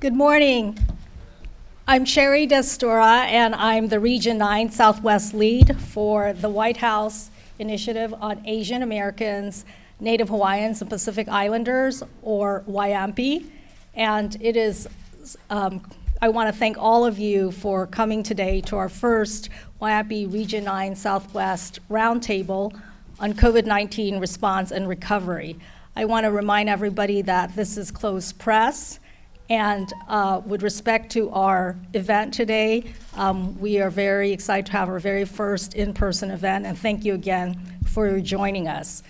Good morning. I'm Sherry Destora, and I'm the Region 9 Southwest lead for the White House Initiative on Asian Americans, Native Hawaiians, and Pacific Islanders, or WHIAANHPI. And it is, I want to thank all of you for coming today to our first WHIAANHPI Region 9 Southwest Roundtable on COVID-19 response and recovery. I want to remind everybody that this is closed press. And with respect to our event today, we are very excited to have our very first in-person event, and thank you again for joining us.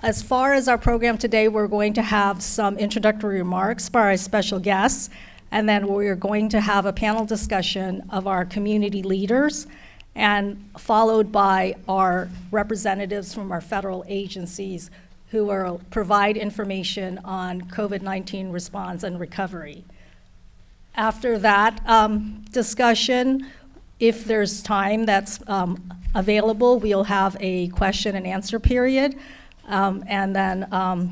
As far as our program today, we're going to have some introductory remarks by our special guests, and then we're going to have a panel discussion of our community leaders, and followed by our representatives from our federal agencies who will provide information on COVID-19 response and recovery. After that discussion, if there's time that's available, we'll have a question and answer period, and then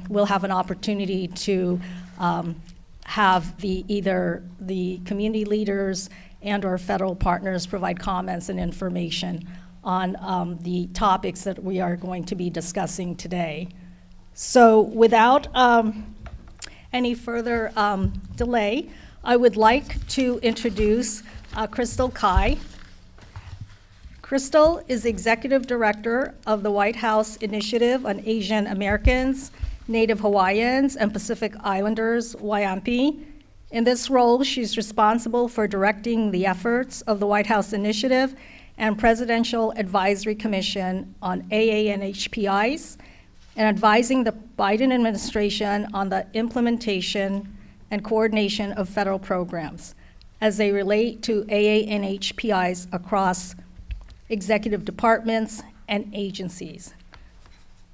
we'll have an opportunity to have either the community leaders and or federal partners provide comments and information on the topics that we are going to be discussing today. So without any further delay, I would like to introduce Crystal Kai. Crystal is Executive Director of the White House Initiative on Asian Americans, Native Hawaiians, and Pacific Islanders, WHIAANHPI. In this role, she's responsible for directing the efforts of the White House Initiative and Presidential Advisory Commission on AANHPIs, and advising the Biden administration on the implementation and coordination of federal programs as they relate to AANHPIs across executive departments and agencies.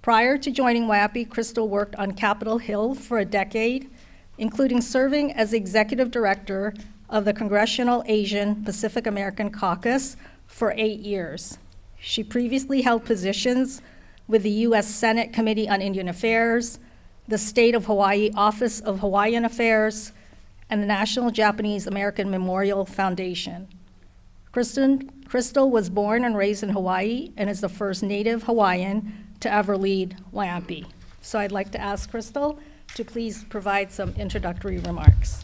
Prior to joining WHIAANHPI, Crystal worked on Capitol Hill for a decade, including serving as executive director of the Congressional Asian Pacific American Caucus for 8 years. She previously held positions with the U.S. Senate Committee on Indian Affairs, the State of Hawaii Office of Hawaiian Affairs, and the National Japanese American Memorial Foundation. Crystal was born and raised in Hawaii and is the first Native Hawaiian to ever lead WHIAANHPI. So I'd like to ask Crystal to please provide some introductory remarks.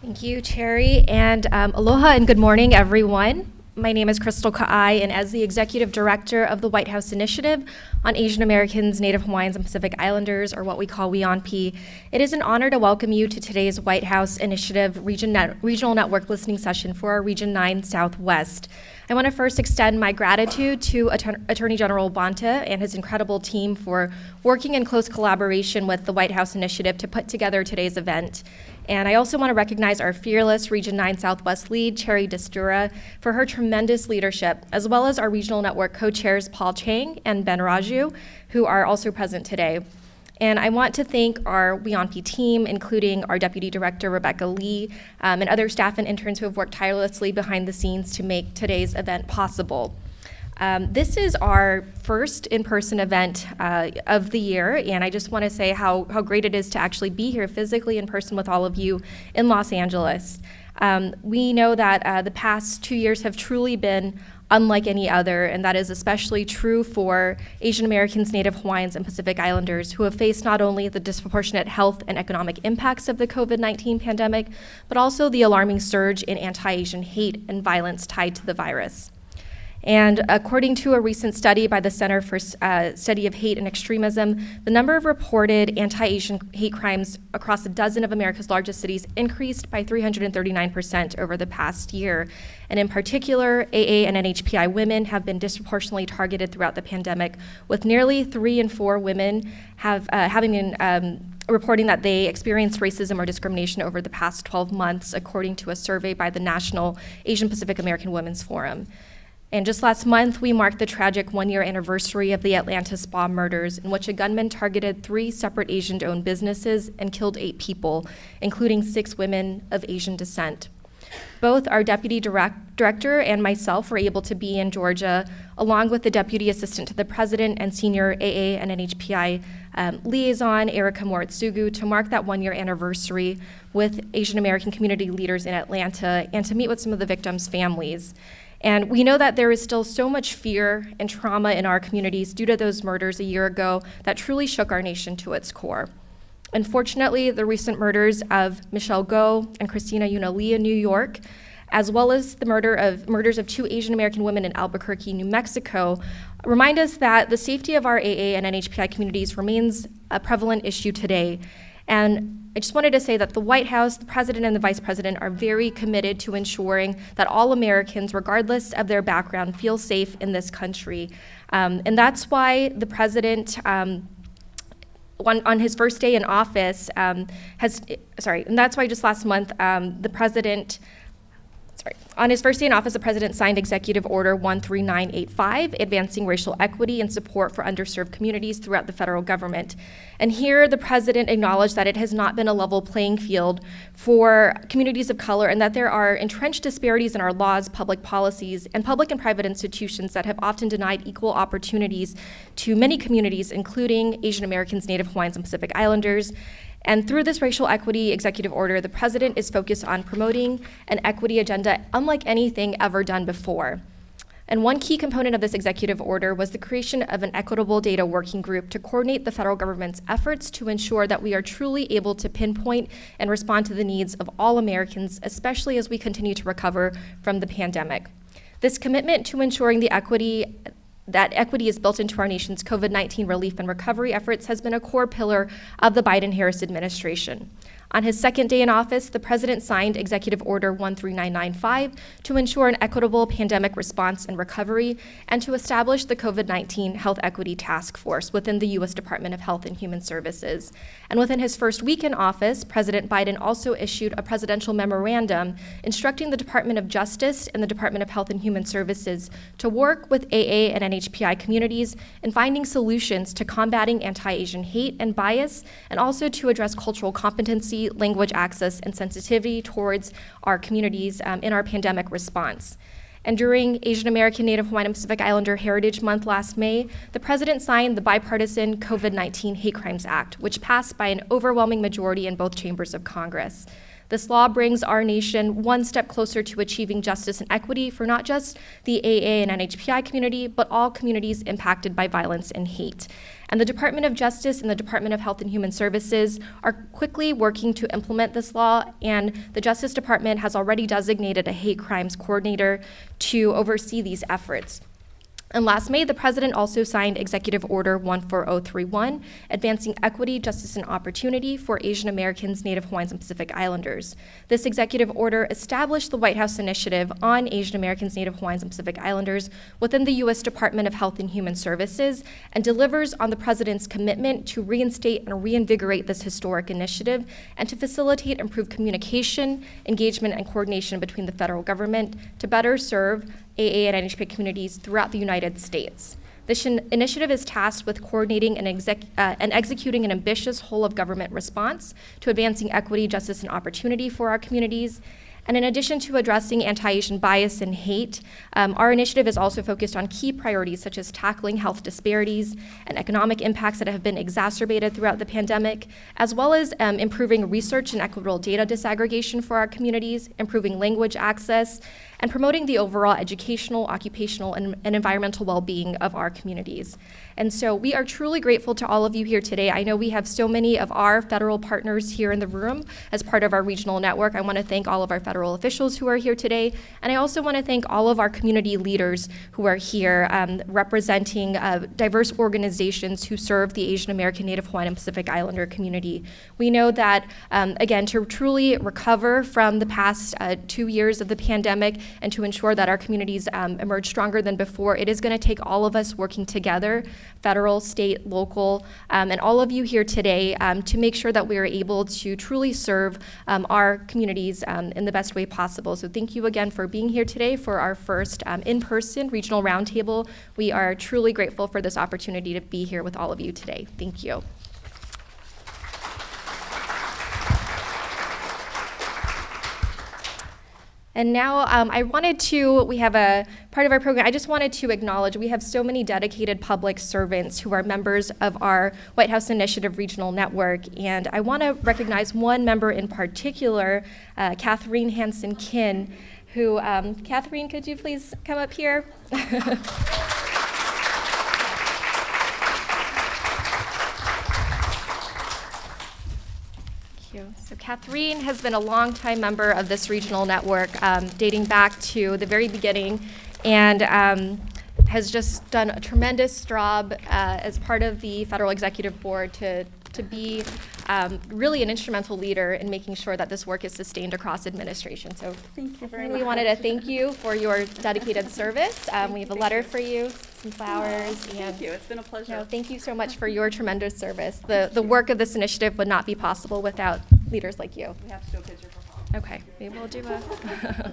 Thank you, Cherry, and aloha and good morning, everyone. My name is Crystal Ka'ai, and as the Executive Director of the White House Initiative on Asian Americans, Native Hawaiians, and Pacific Islanders, or what we call WHIAANHPI, it is an honor to welcome you to today's White House Initiative Regional Network Listening Session for our Region 9 Southwest. I want to first extend my gratitude to Attorney General Bonta and his incredible team for working in close collaboration with the White House Initiative to put together today's event. And I also want to recognize our fearless Region 9 Southwest lead, Sherry Destora, for her tremendous leadership, as well as our regional network co-chairs Paul Chang and Ben Raju, who are also present today. And I want to thank our WHIAANHPI team, including our Deputy Director, Rebecca Lee, and other staff and interns who have worked tirelessly behind the scenes to make today's event possible. This is our first in-person event of the year, and I just want to say how great it is to actually be here physically in person with all of you in Los Angeles. We know that the past 2 years have truly been unlike any other, and that is especially true for Asian Americans, Native Hawaiians, and Pacific Islanders who have faced not only the disproportionate health and economic impacts of the COVID-19 pandemic, but also the alarming surge in anti-Asian hate and violence tied to the virus. And according to a recent study by the Center for Study of Hate and Extremism, the number of reported anti-Asian hate crimes across a dozen of America's largest cities increased by 339% over the past year. And in particular, AA and NHPI women have been disproportionately targeted throughout the pandemic, with nearly 3 in 4 women having been reporting that they experienced racism or discrimination over the past 12 months, according to a survey by the National Asian Pacific American Women's Forum. And just last month, we marked the tragic 1-year anniversary of the Atlanta spa murders, in which a gunman targeted 3 separate Asian-owned businesses and killed 8 people, including 6 women of Asian descent. Both our Deputy Director and myself were able to be in Georgia, along with the Deputy Assistant to the President and Senior AA and NHPI Liaison, Erica Moritsugu, to mark that one-year anniversary with Asian American community leaders in Atlanta and to meet with some of the victims' families. And we know that there is still so much fear and trauma in our communities due to those murders a year ago that truly shook our nation to its core. Unfortunately, the recent murders of Michelle Go and Christina Yunali in New York, as well as the murders of 2 Asian American women in Albuquerque, New Mexico, remind us that the safety of our AA and NHPI communities remains a prevalent issue today. And I just wanted to say that the White House, the President and the Vice President are very committed to ensuring that all Americans, regardless of their background, feel safe in this country. And that's why the President, on his first day in office, and that's why just last month, on his first day in office, the President signed Executive Order 13985, advancing racial equity and support for underserved communities throughout the federal government. And here, the President acknowledged that it has not been a level playing field for communities of color and that there are entrenched disparities in our laws, public policies, and public and private institutions that have often denied equal opportunities to many communities, including Asian Americans, Native Hawaiians, and Pacific Islanders. And through this racial equity executive order, the President is focused on promoting an equity agenda unlike anything ever done before. And one key component of this executive order was the creation of an equitable data working group to coordinate the federal government's efforts to ensure that we are truly able to pinpoint and respond to the needs of all Americans, especially as we continue to recover from the pandemic. This commitment to ensuring that equity is built into our nation's COVID-19 relief and recovery efforts has been a core pillar of the Biden-Harris administration. On his second day in office, the President signed Executive Order 13995 to ensure an equitable pandemic response and recovery and to establish the COVID-19 Health Equity Task Force within the U.S. Department of Health and Human Services. And within his first week in office, President Biden also issued a presidential memorandum instructing the Department of Justice and the Department of Health and Human Services to work with AA and NHPI communities in finding solutions to combating anti-Asian hate and bias, and also to address cultural competency, language access, and sensitivity towards our communities in our pandemic response. And during Asian American, Native Hawaiian, and Pacific Islander Heritage Month last May, the President signed the bipartisan COVID-19 Hate Crimes Act, which passed by an overwhelming majority in both chambers of Congress. This law brings our nation one step closer to achieving justice and equity for not just the AA and NHPI community, but all communities impacted by violence and hate. And the Department of Justice and the Department of Health and Human Services are quickly working to implement this law, and the Justice Department has already designated a hate crimes coordinator to oversee these efforts. And last May, the President also signed Executive Order 14031, advancing equity, justice, and opportunity for Asian Americans, Native Hawaiians, and Pacific Islanders. This executive order established the White House Initiative on Asian Americans, Native Hawaiians, and Pacific Islanders within the U.S. Department of Health and Human Services and delivers on the President's commitment to reinstate and reinvigorate this historic initiative and to facilitate improved communication, engagement, and coordination between the federal government to better serve AA and NHPI communities throughout the United States. This initiative is tasked with coordinating and executing an ambitious whole-of-government response to advancing equity, justice, and opportunity for our communities. And in addition to addressing anti-Asian bias and hate, our initiative is also focused on key priorities such as tackling health disparities and economic impacts that have been exacerbated throughout the pandemic, as well as improving research and equitable data disaggregation for our communities, improving language access, and promoting the overall educational, occupational, and environmental well-being of our communities. And so we are truly grateful to all of you here today. I know we have so many of our federal partners here in the room as part of our regional network. I want to thank all of our federal officials who are here today, and I also want to thank all of our community leaders who are here representing diverse organizations who serve the Asian American, Native Hawaiian, and Pacific Islander community. We know that, again, to truly recover from the past 2 years of the pandemic and to ensure that our communities emerge stronger than before, it is going to take all of us working together, federal, state, local, and all of you here today to make sure that we are able to truly serve our communities in the best way possible. So thank you again for being here today for our first in-person regional roundtable. We are truly grateful for this opportunity to be here with all of you today. Thank you. And now we have a part of our program, I just wanted to acknowledge we have so many dedicated public servants who are members of our White House Initiative Regional Network. And I want to recognize one member in particular, Catherine Hansen-Kin, who, Catherine, could you please come up here? So Catherine has been a longtime member of this regional network, dating back to the very beginning, and has just done a tremendous job as part of the Federal Executive Board to be really an instrumental leader in making sure that this work is sustained across administration. So Thank you very we much. wanted to thank you for your dedicated service. We have a letter for you, some flowers. Thank you. It's been a pleasure. No, thank you so much for your tremendous service. The work of this initiative would not be possible without leaders like you. We have to do a picture for Paul. Okay, maybe we'll do a.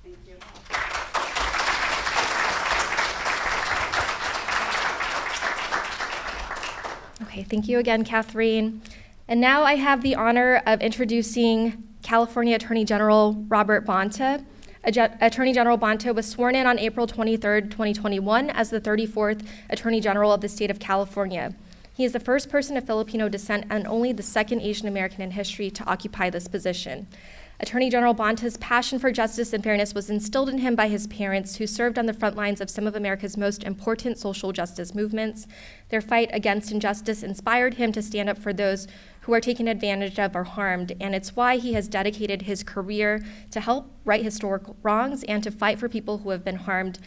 Thank you. Okay, thank you again, Catherine. And now I have the honor of introducing California Attorney General Robert Bonta. Attorney General Bonta was sworn in on April 23rd, 2021 as the 34th Attorney General of the state of California. He is the first person of Filipino descent and only the second Asian American in history to occupy this position. Attorney General Bonta's passion for justice and fairness was instilled in him by his parents, who served on the front lines of some of America's most important social justice movements. Their fight against injustice inspired him to stand up for those who are taken advantage of or harmed, and it's why he has dedicated his career to help right historical wrongs and to fight for people who have been harmed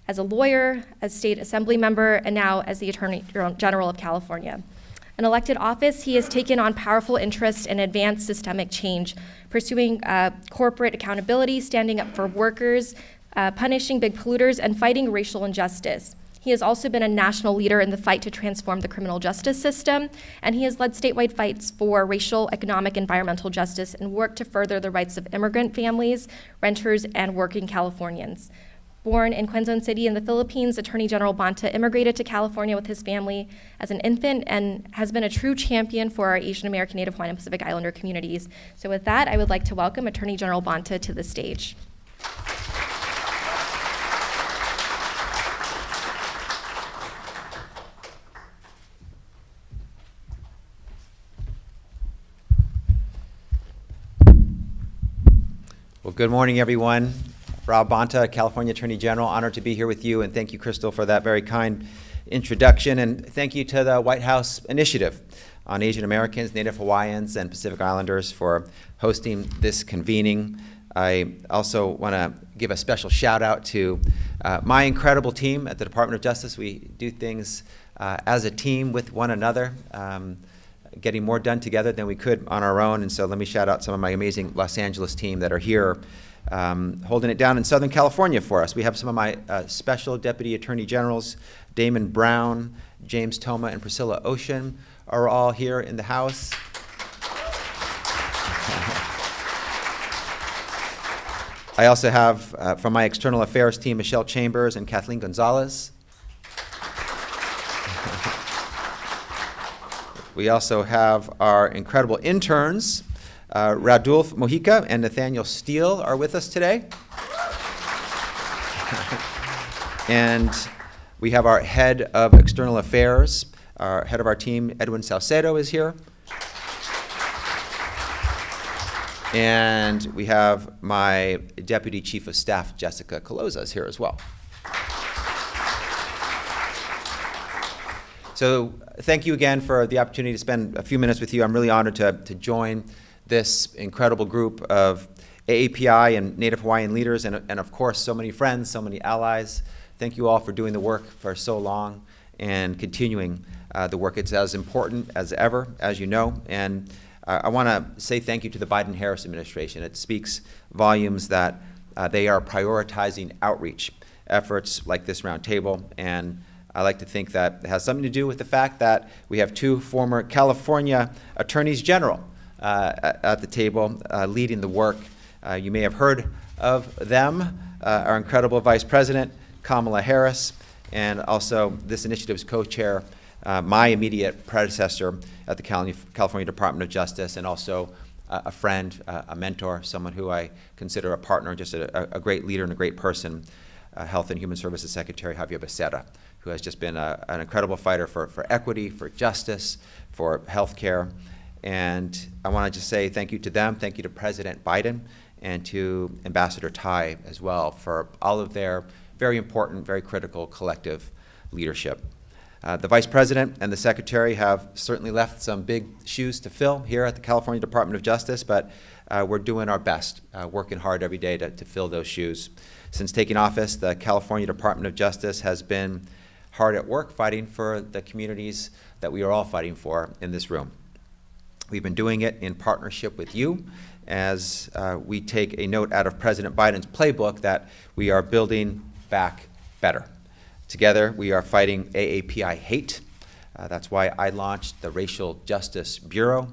as a lawyer, as state assembly member, and now as the Attorney General of California. In elected office, he has taken on powerful interests in advanced systemic change, pursuing corporate accountability, standing up for workers, punishing big polluters, and fighting racial injustice. He has also been a national leader in the fight to transform the criminal justice system, and he has led statewide fights for racial, economic, environmental justice and worked to further the rights of immigrant families, renters, and working Californians. Born in Quezon City in the Philippines, Attorney General Bonta immigrated to California with his family as an infant and has been a true champion for our Asian American, Native Hawaiian, and Pacific Islander communities. So with that, I would like to welcome Attorney General Bonta to the stage. Well, good morning, everyone. Rob Bonta, California Attorney General, honored to be here with you, and thank you, Crystal, for that very kind introduction, and thank you to the White House Initiative on Asian Americans, Native Hawaiians, and Pacific Islanders for hosting this convening. I also want to give a special shout out to my incredible team at the Department of Justice. We do things as a team with one another, getting more done together than we could on our own, and so let me shout out some of my amazing Los Angeles team that are here holding it down in Southern California for us. We have some of my special Deputy Attorney Generals, Damon Brown, James Toma, and Priscilla Ocean are all here in the house. I also have from my External Affairs team, Michelle Chambers and Kathleen Gonzalez. We also have our incredible interns, Radulf Mojica and Nathaniel Steele are with us today. And we have our head of external affairs, our head of our team, Edwin Salcedo, is here. And we have my deputy chief of staff, Jessica Caloza, is here as well. So thank you again for the opportunity to spend a few minutes with you. I'm really honored to join this incredible group of AAPI and Native Hawaiian leaders, and of course, so many friends, so many allies. Thank you all for doing the work for so long and continuing the work. It's as important as ever, as you know. And I want to say thank you to the Biden-Harris administration. It speaks volumes that they are prioritizing outreach efforts like this roundtable, and I like to think that it has something to do with the fact that we have two former California attorneys general at the table leading the work. You may have heard of them, our incredible Vice President, Kamala Harris, and also this initiative's co-chair, my immediate predecessor at the California Department of Justice, and also a friend, a mentor, someone who I consider a partner, just a great leader and a great person, Health and Human Services Secretary Javier Becerra, who has just been an incredible fighter for equity, for justice, for health care. And I want to just say thank you to them, thank you to President Biden, and to Ambassador Tai as well for all of their very important, very critical collective leadership. The Vice President and the Secretary have certainly left some big shoes to fill here at the California Department of Justice, but we're doing our best, working hard every day to fill those shoes. Since taking office, the California Department of Justice has been hard at work fighting for the communities that we are all fighting for in this room. We've been doing it in partnership with you as we take a note out of President Biden's playbook that we are building back better. Together, we are fighting AAPI hate. That's why I launched the Racial Justice Bureau,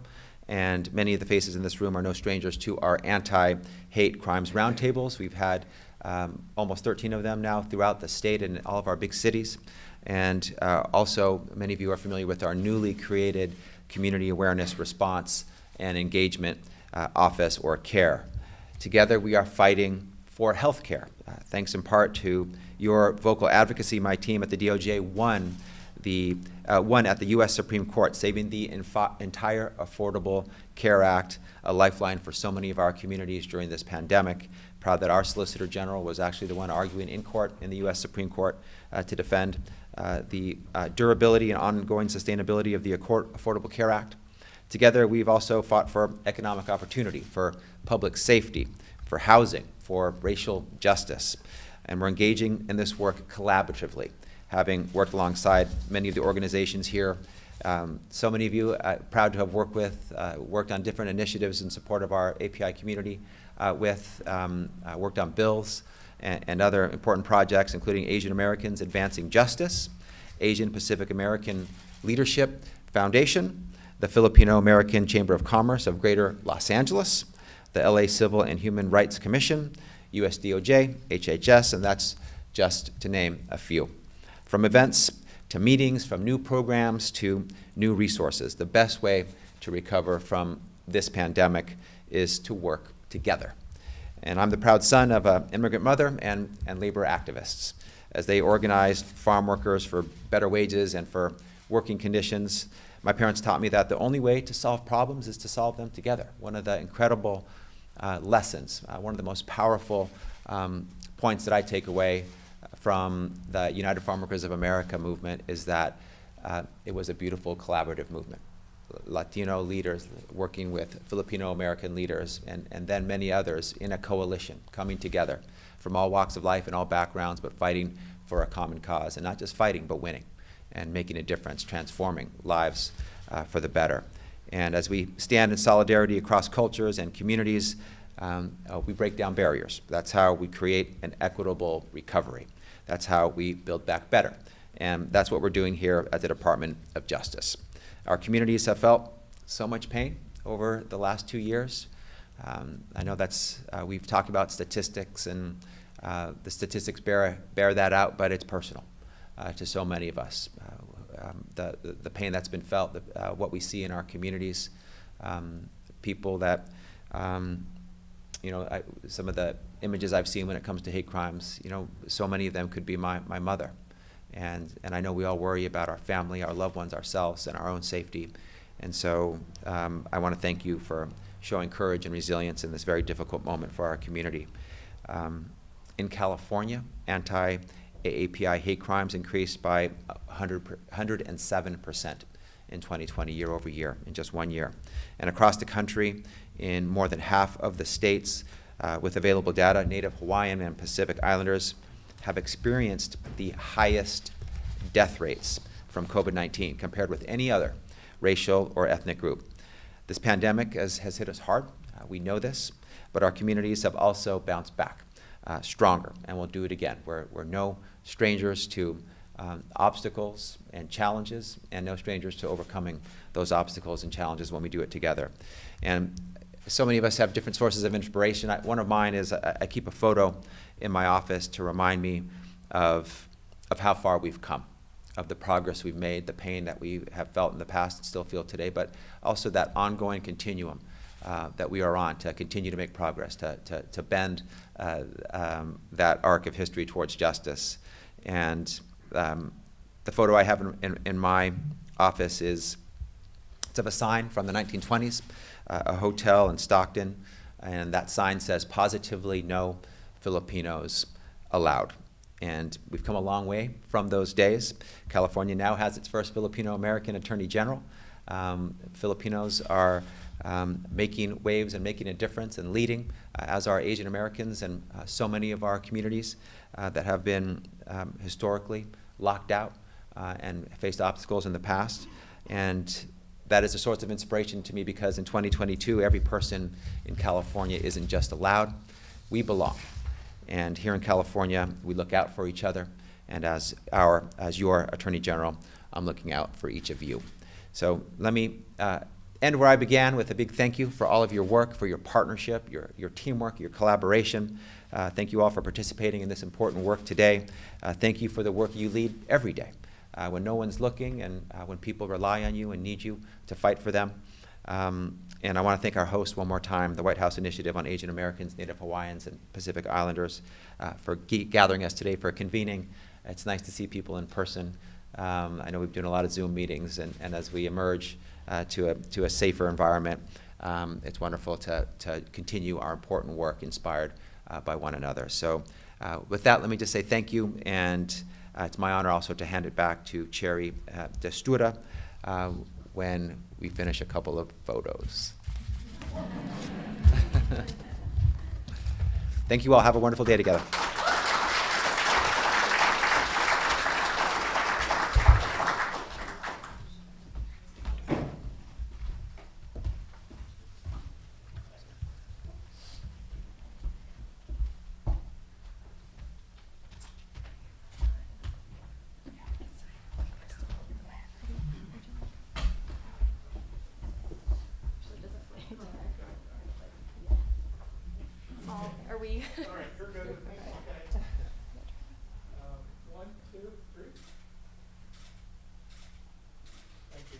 and many of the faces in this room are no strangers to our anti-hate crimes roundtables. We've had almost 13 of them now throughout the state and all of our big cities. And also, many of you are familiar with our newly created Community Awareness Response and Engagement Office, or CARE. Together, we are fighting for health care. Thanks in part to your vocal advocacy, my team at the DOJ won at the U.S. Supreme Court, saving the entire Affordable Care Act, a lifeline for so many of our communities during this pandemic. Proud that our Solicitor General was actually the one arguing in court in the U.S. Supreme Court to defend the durability and ongoing sustainability of the Affordable Care Act. Together, we've also fought for economic opportunity, for public safety, for housing, for racial justice. And we're engaging in this work collaboratively, having worked alongside many of the organizations here. So many of you, proud to have worked on different initiatives in support of our API community, worked on bills and other important projects, including Asian Americans Advancing Justice, Asian Pacific American Leadership Foundation, the Filipino American Chamber of Commerce of Greater Los Angeles, the LA Civil and Human Rights Commission, US DOJ, HHS, and that's just to name a few. From events to meetings, from new programs to new resources, the best way to recover from this pandemic is to work together. And I'm the proud son of an immigrant mother and labor activists. As they organized farm workers for better wages and for working conditions, my parents taught me that the only way to solve problems is to solve them together. One of the incredible lessons, one of the most powerful points that I take away from the United Farm Workers of America movement is that it was a beautiful collaborative movement. Latino leaders working with Filipino American leaders and then many others in a coalition coming together from all walks of life and all backgrounds, but fighting for a common cause, and not just fighting, but winning and making a difference, transforming lives for the better. And as we stand in solidarity across cultures and communities, we break down barriers. That's how we create an equitable recovery. That's how we build back better. And that's what we're doing here at the Department of Justice. Our communities have felt so much pain over the last 2 years. I know we've talked about statistics, and the statistics bear that out, but it's personal to so many of us. The pain that's been felt, what we see in our communities, people that, some of the images I've seen when it comes to hate crimes, so many of them could be my mother. And I know we all worry about our family, our loved ones, ourselves, and our own safety. And so I want to thank you for showing courage and resilience in this very difficult moment for our community. In California, anti-AAPI hate crimes increased by 107% in 2020, year over year, in just 1 year. And across the country, in more than half of the states with available data, Native Hawaiian and Pacific Islanders have experienced the highest death rates from COVID-19 compared with any other racial or ethnic group. This pandemic has hit us hard. We know this, but our communities have also bounced back stronger, and we'll do it again. We're no strangers to obstacles and challenges, and no strangers to overcoming those obstacles and challenges when we do it together. And so many of us have different sources of inspiration. One of mine is I keep a photo in my office to remind me of how far we've come, of the progress we've made, the pain that we have felt in the past and still feel today, but also that ongoing continuum that we are on to continue to make progress, to bend that arc of history towards justice. And the photo I have in my office it's of a sign from the 1920s, a hotel in Stockton, and that sign says, "Positively no Filipinos allowed." And we've come a long way from those days. California now has its first Filipino-American Attorney General. Filipinos are making waves and making a difference and leading, as are Asian Americans and so many of our communities that have been historically locked out and faced obstacles in the past. And that is a source of inspiration to me, because in 2022, every person in California isn't just allowed, we belong. And here in California, we look out for each other. And as your Attorney General, I'm looking out for each of you. So let me end where I began, with a big thank you for all of your work, for your partnership, your teamwork, your collaboration. Thank you all for participating in this important work today. Thank you for the work you lead every day, when no one's looking and when people rely on you and need you to fight for them. And I want to thank our host one more time, the White House Initiative on Asian Americans, Native Hawaiians, and Pacific Islanders, for gathering us today, for convening. It's nice to see people in person. I know we've been doing a lot of Zoom meetings, and as we emerge to a safer environment, it's wonderful to continue our important work inspired by one another. So with that, let me just say thank you, and it's my honor also to hand it back to Chancee Destura when we finish a couple of photos. Thank you all. Have a wonderful day together. Are we? All right, you're good. Okay. 1, 2, 3. Thank you.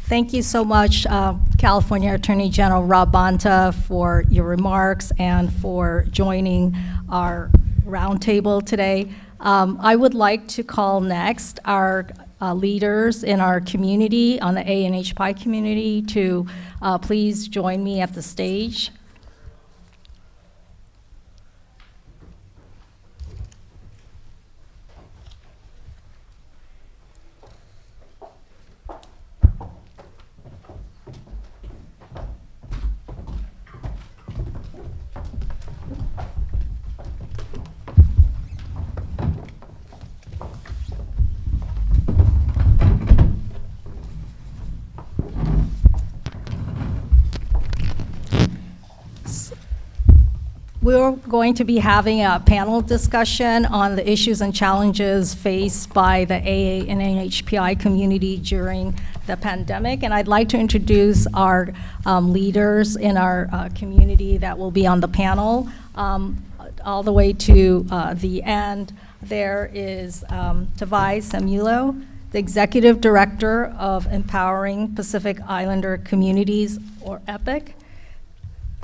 Thank you so much, California Attorney General Rob Bonta, for your remarks and for joining our roundtable today. I would like to call next our leaders in our community, on the ANHPI community, to please join me at the stage. We're going to be having a panel discussion on the issues and challenges faced by the AA and NHPI community during the pandemic. And I'd like to introduce our leaders in our community that will be on the panel. All the way to the end, there is Tavai Samulo, the Executive Director of Empowering Pacific Islander Communities, or EPIC.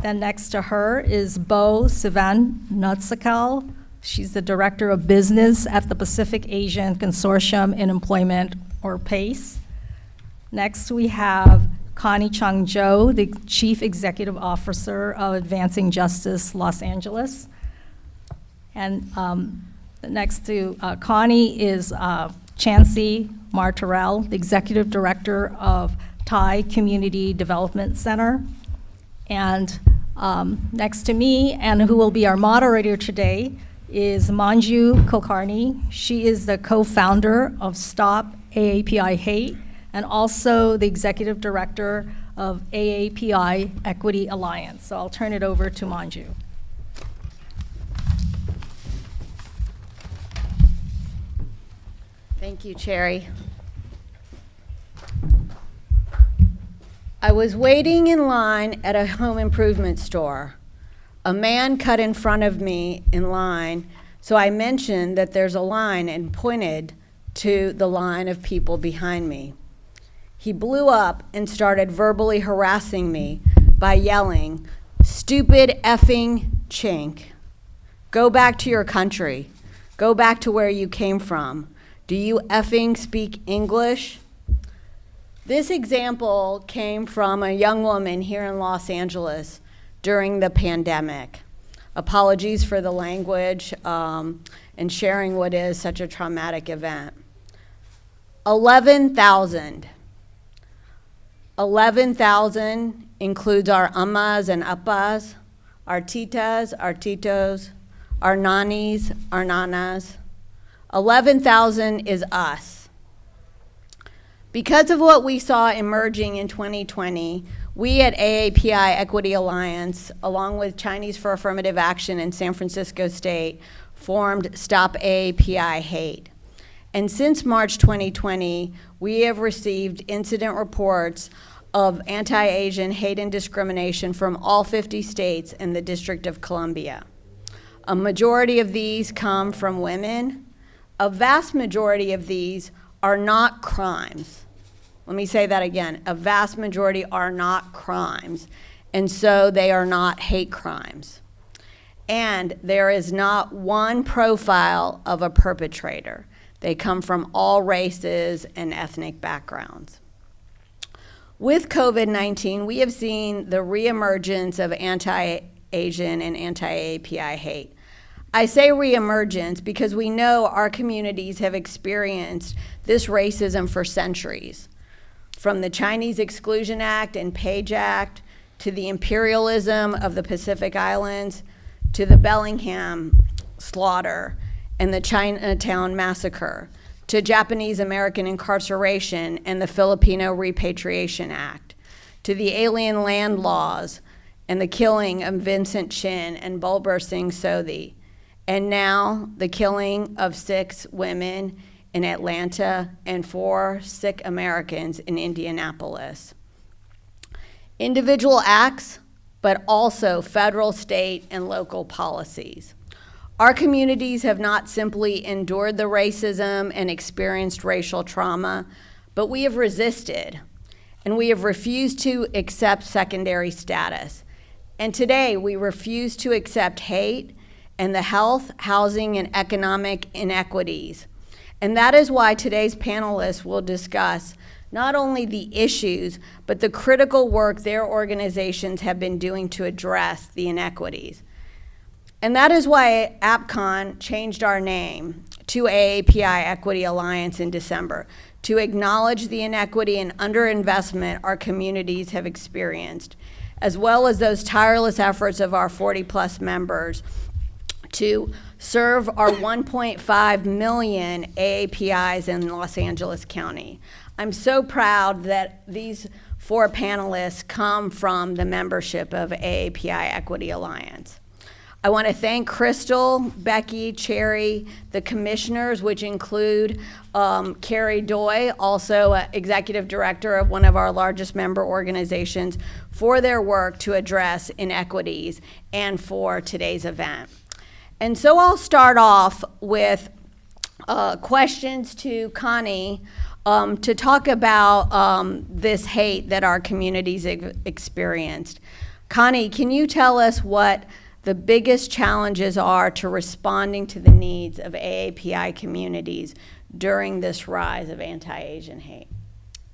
Then next to her is Bo Sivan-Nutsakal. She's the Director of Business at the Pacific Asian Consortium in Employment, or PACE. Next we have Connie Chung-Jo, the Chief Executive Officer of Advancing Justice Los Angeles. And next to Connie is Chancee Martorell, the Executive Director of Thai Community Development Center. And next to me, and who will be our moderator today, is Manju Kulkarni. She is the co-founder of Stop AAPI Hate, and also the Executive Director of AAPI Equity Alliance. So I'll turn it over to Manju. Thank you, Cherry. I was waiting in line at a home improvement store. A man cut in front of me in line, so I mentioned that there's a line and pointed to the line of people behind me. He blew up and started verbally harassing me by yelling, "Stupid effing chink. Go back to your country. Go back to where you came from. Do you effing speak English?" This example came from a young woman here in Los Angeles during the pandemic. Apologies for the language and sharing what is such a traumatic event. 11,000. 11,000 includes our ammas and appas, our titas, our titos, our nanis, our nanas. 11,000 is us. Because of what we saw emerging in 2020, we at AAPI Equity Alliance, along with Chinese for Affirmative Action in San Francisco State, formed Stop AAPI Hate. And since March 2020, we have received incident reports of anti-Asian hate and discrimination from all 50 states and the District of Columbia. A majority of these come from women. A vast majority of these are not crimes. Let me say that again. A vast majority are not crimes, and so they are not hate crimes. And there is not one profile of a perpetrator. They come from all races and ethnic backgrounds. With COVID-19, we have seen the reemergence of anti-Asian and anti-API hate. I say reemergence because we know our communities have experienced this racism for centuries. From the Chinese Exclusion Act and Page Act, to the imperialism of the Pacific Islands, to the Bellingham slaughter and the Chinatown massacre, to Japanese American incarceration and the Filipino Repatriation Act, to the alien land laws and the killing of Vincent Chin and Bulber Singh Sodhi, and now the killing of 6 women in Atlanta and 4 Sikh Americans in Indianapolis. Individual acts, but also federal, state, and local policies. Our communities have not simply endured the racism and experienced racial trauma, but we have resisted, and we have refused to accept secondary status. And today, we refuse to accept hate and the health, housing, and economic inequities. And that is why today's panelists will discuss not only the issues, but the critical work their organizations have been doing to address the inequities. And that is why APCON changed our name to AAPI Equity Alliance in December, to acknowledge the inequity and underinvestment our communities have experienced, as well as those tireless efforts of our 40+ members to serve our 1.5 million AAPIs in Los Angeles County. I'm so proud that these 4 panelists come from the membership of AAPI Equity Alliance. I want to thank Crystal, Becky, Cherry, the commissioners, which include Carrie Doy, also executive director of one of our largest member organizations, for their work to address inequities and for today's event. And so I'll start off with questions to Connie to talk about this hate that our communities experienced. Connie, can you tell us what the biggest challenges are to responding to the needs of AAPI communities during this rise of anti-Asian hate?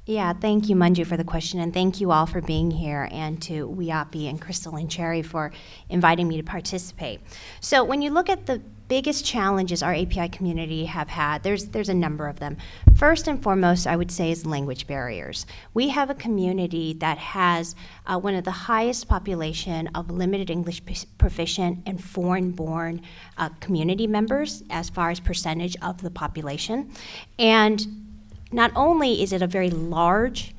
Yeah, thank you, Manju, for the question, and thank you all for being here, and to WHIAANHPI and Crystal and Cherry for inviting me to participate. So when you look at the biggest challenges our API community have had, there's a number of them. First and foremost, I would say, is language barriers. We have a community that has one of the highest population of limited English proficient and foreign-born community members as far as percentage of the population. And not only is it a very large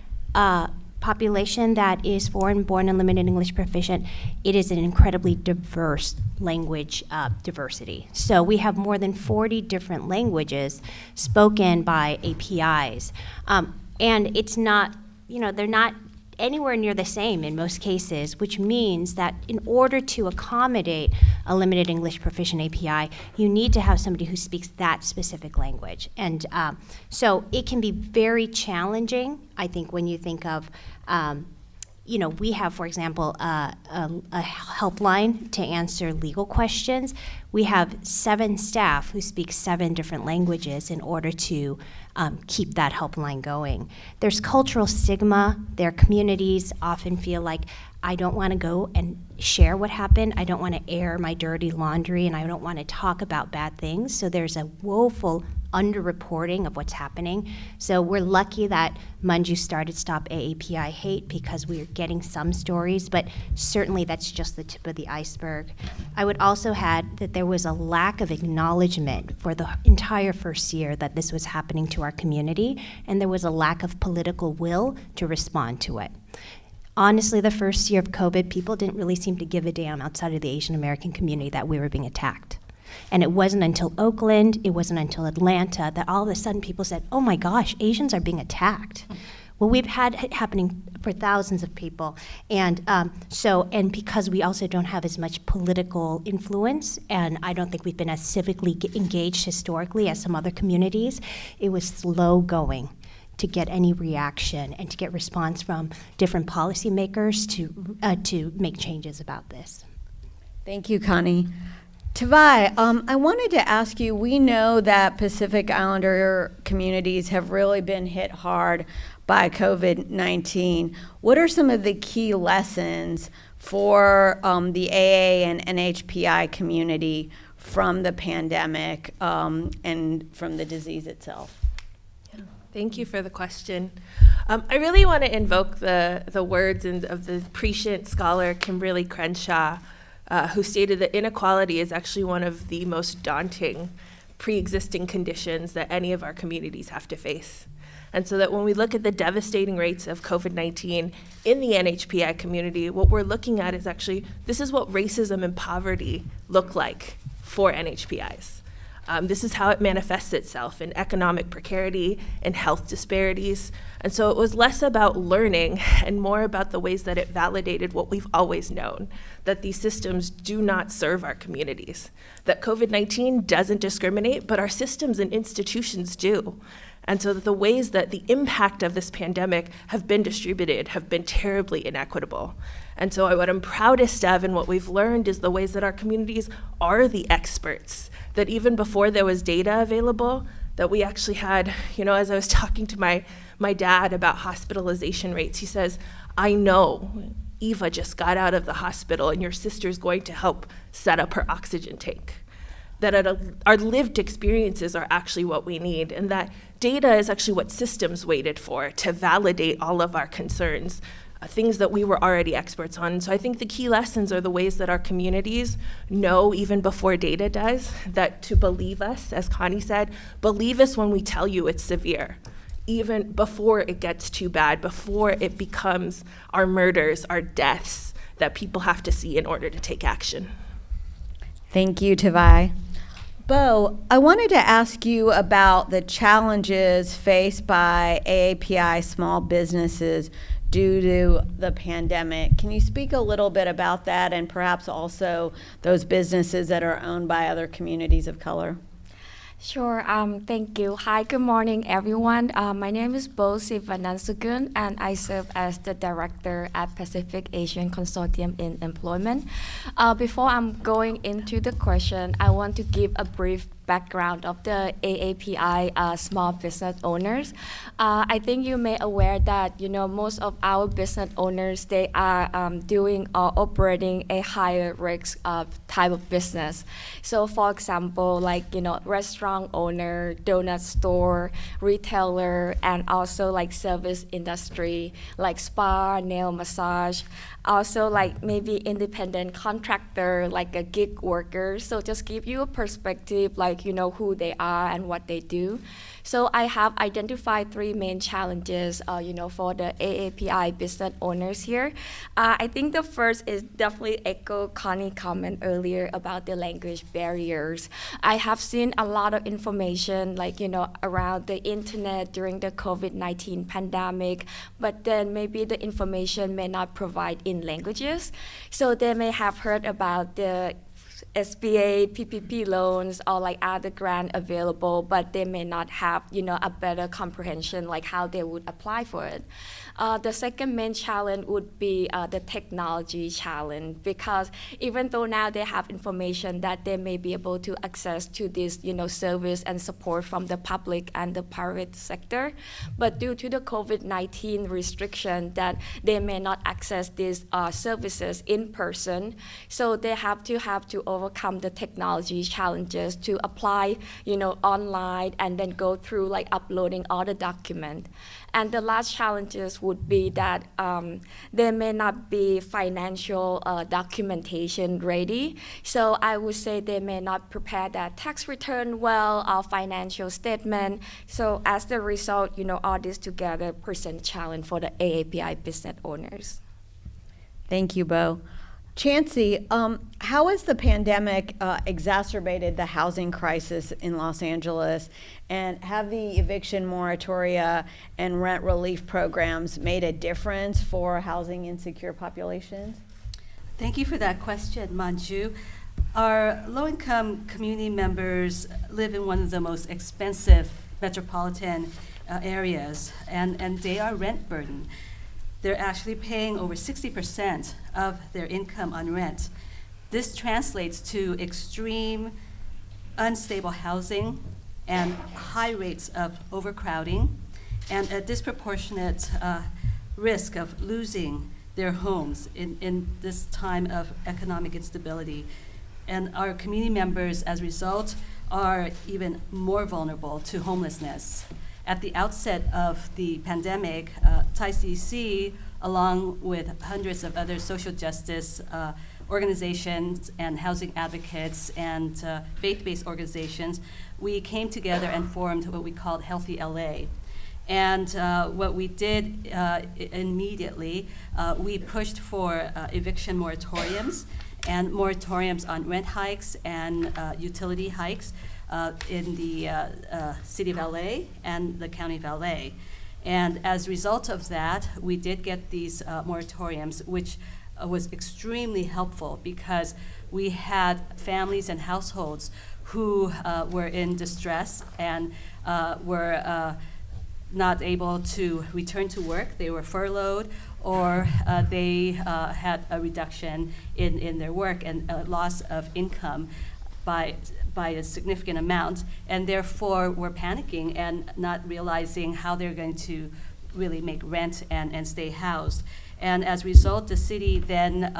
population that is foreign-born and limited English proficient, it is an incredibly diverse language diversity. So we have more than 40 different languages spoken by APIs. And it's not, they're not anywhere near the same in most cases, which means that in order to accommodate a limited English proficient API, you need to have somebody who speaks that specific language. And so it can be very challenging, I think, when you think of, we have, for example, a helpline to answer legal questions. We have 7 staff who speak 7 different languages in order to keep that helpline going. There's cultural stigma. Their communities often feel like, I don't want to go and share what happened. I don't want to air my dirty laundry, and I don't want to talk about bad things. So there's a woeful underreporting of what's happening. So we're lucky that Manju started Stop AAPI Hate because we're getting some stories, but certainly that's just the tip of the iceberg. I would also add that there was a lack of acknowledgement for the entire first year that this was happening to our community, and there was a lack of political will to respond to it. Honestly, the first year of COVID, people didn't really seem to give a damn outside of the Asian American community that we were being attacked. And it wasn't until Oakland, it wasn't until Atlanta that all of a sudden people said, oh my gosh, Asians are being attacked. Well, we've had it happening for thousands of people. And and because we also don't have as much political influence, and I don't think we've been as civically engaged historically as some other communities, it was slow going to get any reaction and to get response from different policymakers to make changes about this. Thank you, Connie. Tavai, I wanted to ask you, we know that Pacific Islander communities have really been hit hard by COVID-19. What are some of the key lessons for the AA and NHPI community from the pandemic and from the disease itself? Thank you for the question. I really want to invoke the words of the prescient scholar Kimberly Crenshaw, who stated that inequality is actually one of the most daunting pre-existing conditions that any of our communities have to face. And so that when we look at the devastating rates of COVID-19 in the NHPI community, what we're looking at is actually, this is what racism and poverty look like for NHPIs. This is how it manifests itself in economic precarity and health disparities. And so it was less about learning and more about the ways that it validated what we've always known, that these systems do not serve our communities, that COVID-19 doesn't discriminate, but our systems and institutions do. And so that the ways that the impact of this pandemic have been distributed have been terribly inequitable. And so what I'm proudest of and what we've learned is the ways that our communities are the experts, that even before there was data available, that we actually had, as I was talking to my dad about hospitalization rates, he says, I know Eva just got out of the hospital and your sister's going to help set up her oxygen tank. That our lived experiences are actually what we need, and that data is actually what systems waited for to validate all of our concerns, things that we were already experts on. So I think the key lessons are the ways that our communities know, even before data does, that to believe us, as Connie said, believe us when we tell you it's severe, even before it gets too bad, before it becomes our murders, our deaths, that people have to see in order to take action. Thank you, Tavai. Bo, I wanted to ask you about the challenges faced by AAPI small businesses due to the pandemic. Can you speak a little bit about that, and perhaps also those businesses that are owned by other communities of color? Sure, thank you. Hi, good morning, everyone. My name is Bo Sivanansugun, and I serve as the director at Pacific Asian Consortium in Employment. Before I'm going into the question, I want to give a brief background of the AAPI small business owners. I think you may aware that most of our business owners, they are doing or operating a higher risk type of business. So for example, like restaurant owner, donut store, retailer, and also like service industry like spa, nail massage, also like maybe independent contractor, like a gig worker. So just give you a perspective, like like, who they are and what they do. So I have identified 3 main challenges, for the AAPI business owners here. I think the first is definitely echo Connie's comment earlier about the language barriers. I have seen a lot of information, like, around the internet during the COVID-19 pandemic, but then maybe the information may not provide in languages. So they may have heard about the SBA, PPP loans, or like other grant available, but they may not have, a better comprehension like how they would apply for it. The second main challenge would be the technology challenge, because even though now they have information that they may be able to access to this, service and support from the public and the private sector, but due to the COVID-19 restriction that they may not access these services in person, so they have to overcome the technology challenges to apply, online and then go through like uploading all the documents. And the last challenges would be that there may not be financial documentation ready. So I would say they may not prepare that tax return well or financial statement. So as the result, all this together present challenge for the AAPI business owners. Thank you, Bo. Chancee, how has the pandemic exacerbated the housing crisis in Los Angeles, and have the eviction moratoria and rent relief programs made a difference for housing insecure populations? Thank you for that question, Manju. Our low-income community members live in one of the most expensive metropolitan areas, and they are rent burdened. They're actually paying over 60% of their income on rent. This translates to extreme unstable housing and high rates of overcrowding and a disproportionate risk of losing their homes in this time of economic instability. And our community members, as a result, are even more vulnerable to homelessness. At the outset of the pandemic, TICC, along with hundreds of other social justice organizations and housing advocates and faith-based organizations, we came together and formed what we called Healthy LA. And what we did immediately, we pushed for eviction moratoriums and moratoriums on rent hikes and utility hikes in the city of LA and the county of LA. And as a result of that, we did get these moratoriums, which was extremely helpful because we had families and households who were in distress and were not able to return to work. They were furloughed, or they had a reduction in their work and a loss of income by a significant amount, and therefore were panicking and not realizing how they're going to really make rent and stay housed. And as a result, the city then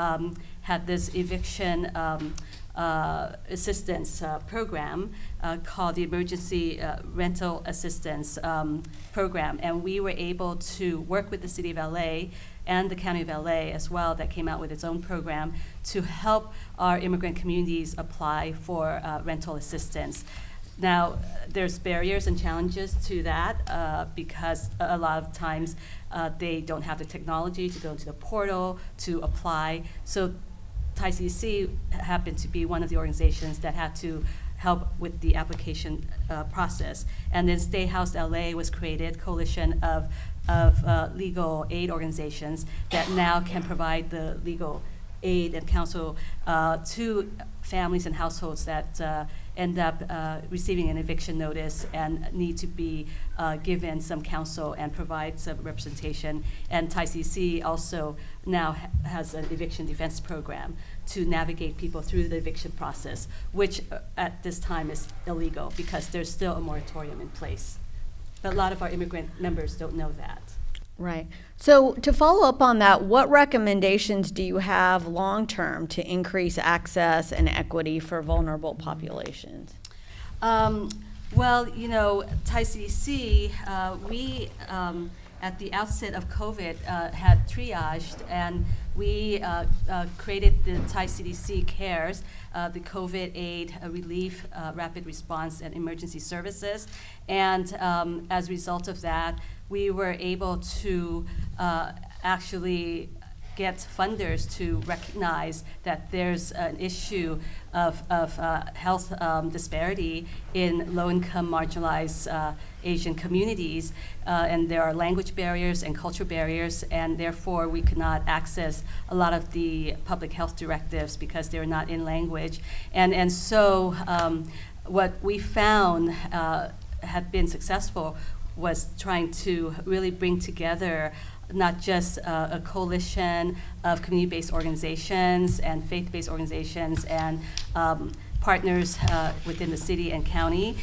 had this eviction assistance program called the Emergency Rental Assistance Program. And we were able to work with the City of LA and the County of LA as well, that came out with its own program to help our immigrant communities apply for rental assistance. Now, there's barriers and challenges to that because a lot of times they don't have the technology to go into the portal to apply. So TICC happened to be one of the organizations that had to help with the application process. And then Stay Housed LA was created, coalition of legal aid organizations that now can provide the legal aid and counsel to families and households that end up receiving an eviction notice and need to be given some counsel and provide some representation. And TICC also now has an eviction defense program to navigate people through the eviction process, which at this time is illegal because there's still a moratorium in place. But a lot of our immigrant members don't know that. Right. So to follow up on that, what recommendations do you have long-term to increase access and equity for vulnerable populations? Well, you know, TICC, we at the outset of COVID had triaged, and we created the Thai CDC CARES, the COVID aid relief, rapid response, and emergency services. And as a result of that, we were able to actually get funders to recognize that there's an issue of health disparity in low-income marginalized Asian communities, and there are language barriers and cultural barriers, and therefore we could not access a lot of the public health directives because they're not in language. And so what we found had been successful was trying to really bring together not just a coalition of community-based organizations and faith-based organizations and partners within the city and county.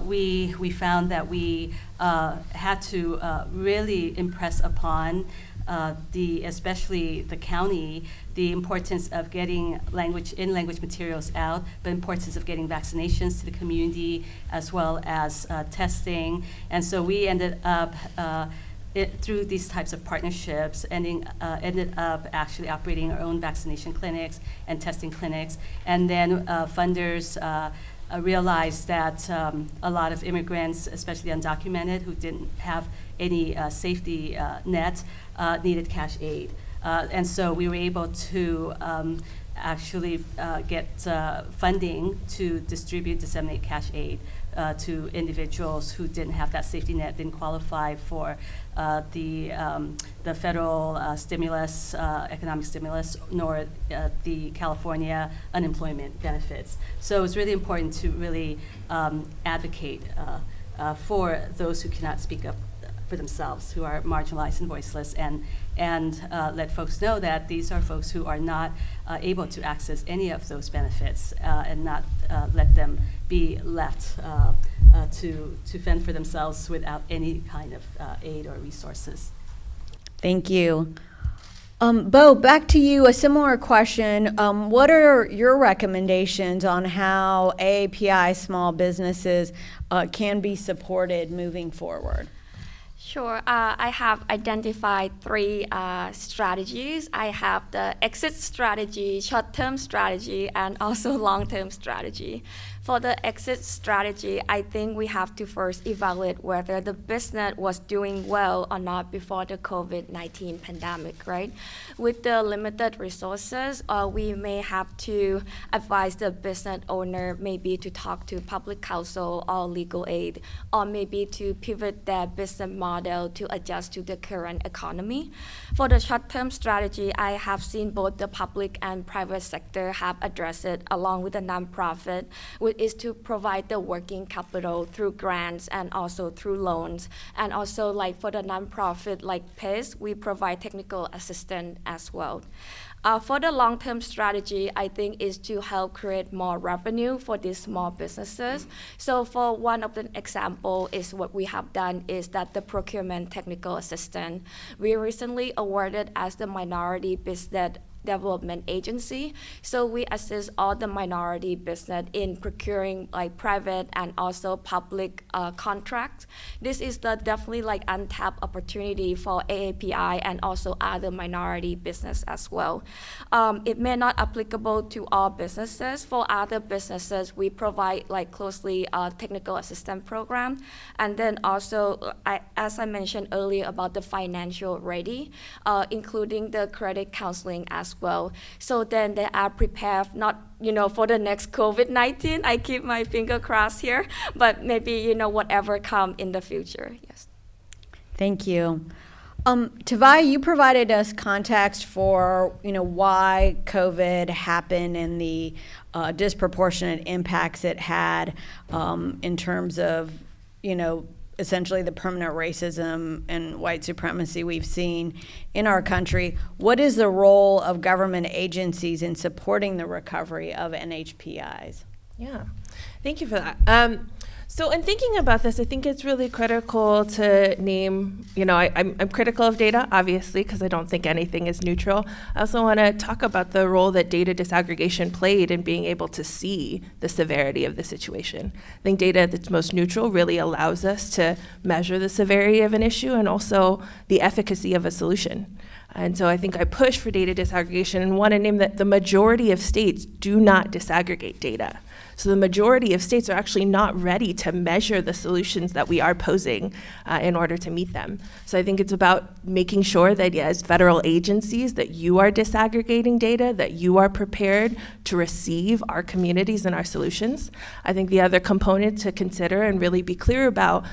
We found that we had to really impress upon especially the county, the importance of getting language materials out, but importance of getting vaccinations to the community as well as testing. And so we ended up through these types of partnerships, ended up actually operating our own vaccination clinics and testing clinics. And then funders realized that a lot of immigrants, especially undocumented, who didn't have any safety net, needed cash aid. And so we were able to actually get funding to disseminate cash aid to individuals who didn't have that safety net, didn't qualify for the federal stimulus, economic stimulus, nor the California unemployment benefits. So it's really important to really advocate for those who cannot speak up for themselves, who are marginalized and voiceless, and let folks know that these are folks who are not able to access any of those benefits, and not let them be left to fend for themselves without any kind of aid or resources. Thank you. Bo, back to you, a similar question. What are your recommendations on how AAPI small businesses can be supported moving forward? Sure. I have identified three strategies. I have the exit strategy, short-term strategy, and also long-term strategy. For the exit strategy, I think we have to first evaluate whether the business was doing well or not before the COVID-19 pandemic, right? With the limited resources, we may have to advise the business owner maybe to talk to public counsel or legal aid, or maybe to pivot their business model to adjust to the current economy. For the short-term strategy, I have seen both the public and private sector have addressed it along with the nonprofit, which is to provide the working capital through grants and also through loans. And also, like for the nonprofit like PACE, we provide technical assistance as well. For the long-term strategy, I think is to help create more revenue for these small businesses. So for one of the example is what we have done is that the procurement technical assistant, we recently awarded as the minority business development agency. So we assist all the minority business in procuring like private and also public contracts. This is the definitely like untapped opportunity for AAPI and also other minority business as well. It may not applicable to all businesses. For other businesses, we provide like closely technical assistance program. And then also, as I mentioned earlier about the financial ready, including the credit counseling as well. So then they are prepared not, for the next COVID-19. I keep my finger crossed here, but maybe, whatever come in the future. Yes. Thank you. Tavai, you provided us context for, why COVID happened and the disproportionate impacts it had in terms of, essentially the permanent racism and white supremacy we've seen in our country. What is the role of government agencies in supporting the recovery of NHPIs? Yeah, thank you for that. So in thinking about this, I think it's really critical to name, I'm critical of data, obviously, because I don't think anything is neutral. I also want to talk about the role that data disaggregation played in being able to see the severity of the situation. I think data that's most neutral really allows us to measure the severity of an issue and also the efficacy of a solution. And so I think I push for data disaggregation and want to name that the majority of states do not disaggregate data. So the majority of states are actually not ready to measure the solutions that we are posing in order to meet them. So I think it's about making sure that as federal agencies that you are disaggregating data, that you are prepared to receive our communities and our solutions. I think the other component to consider and really be clear about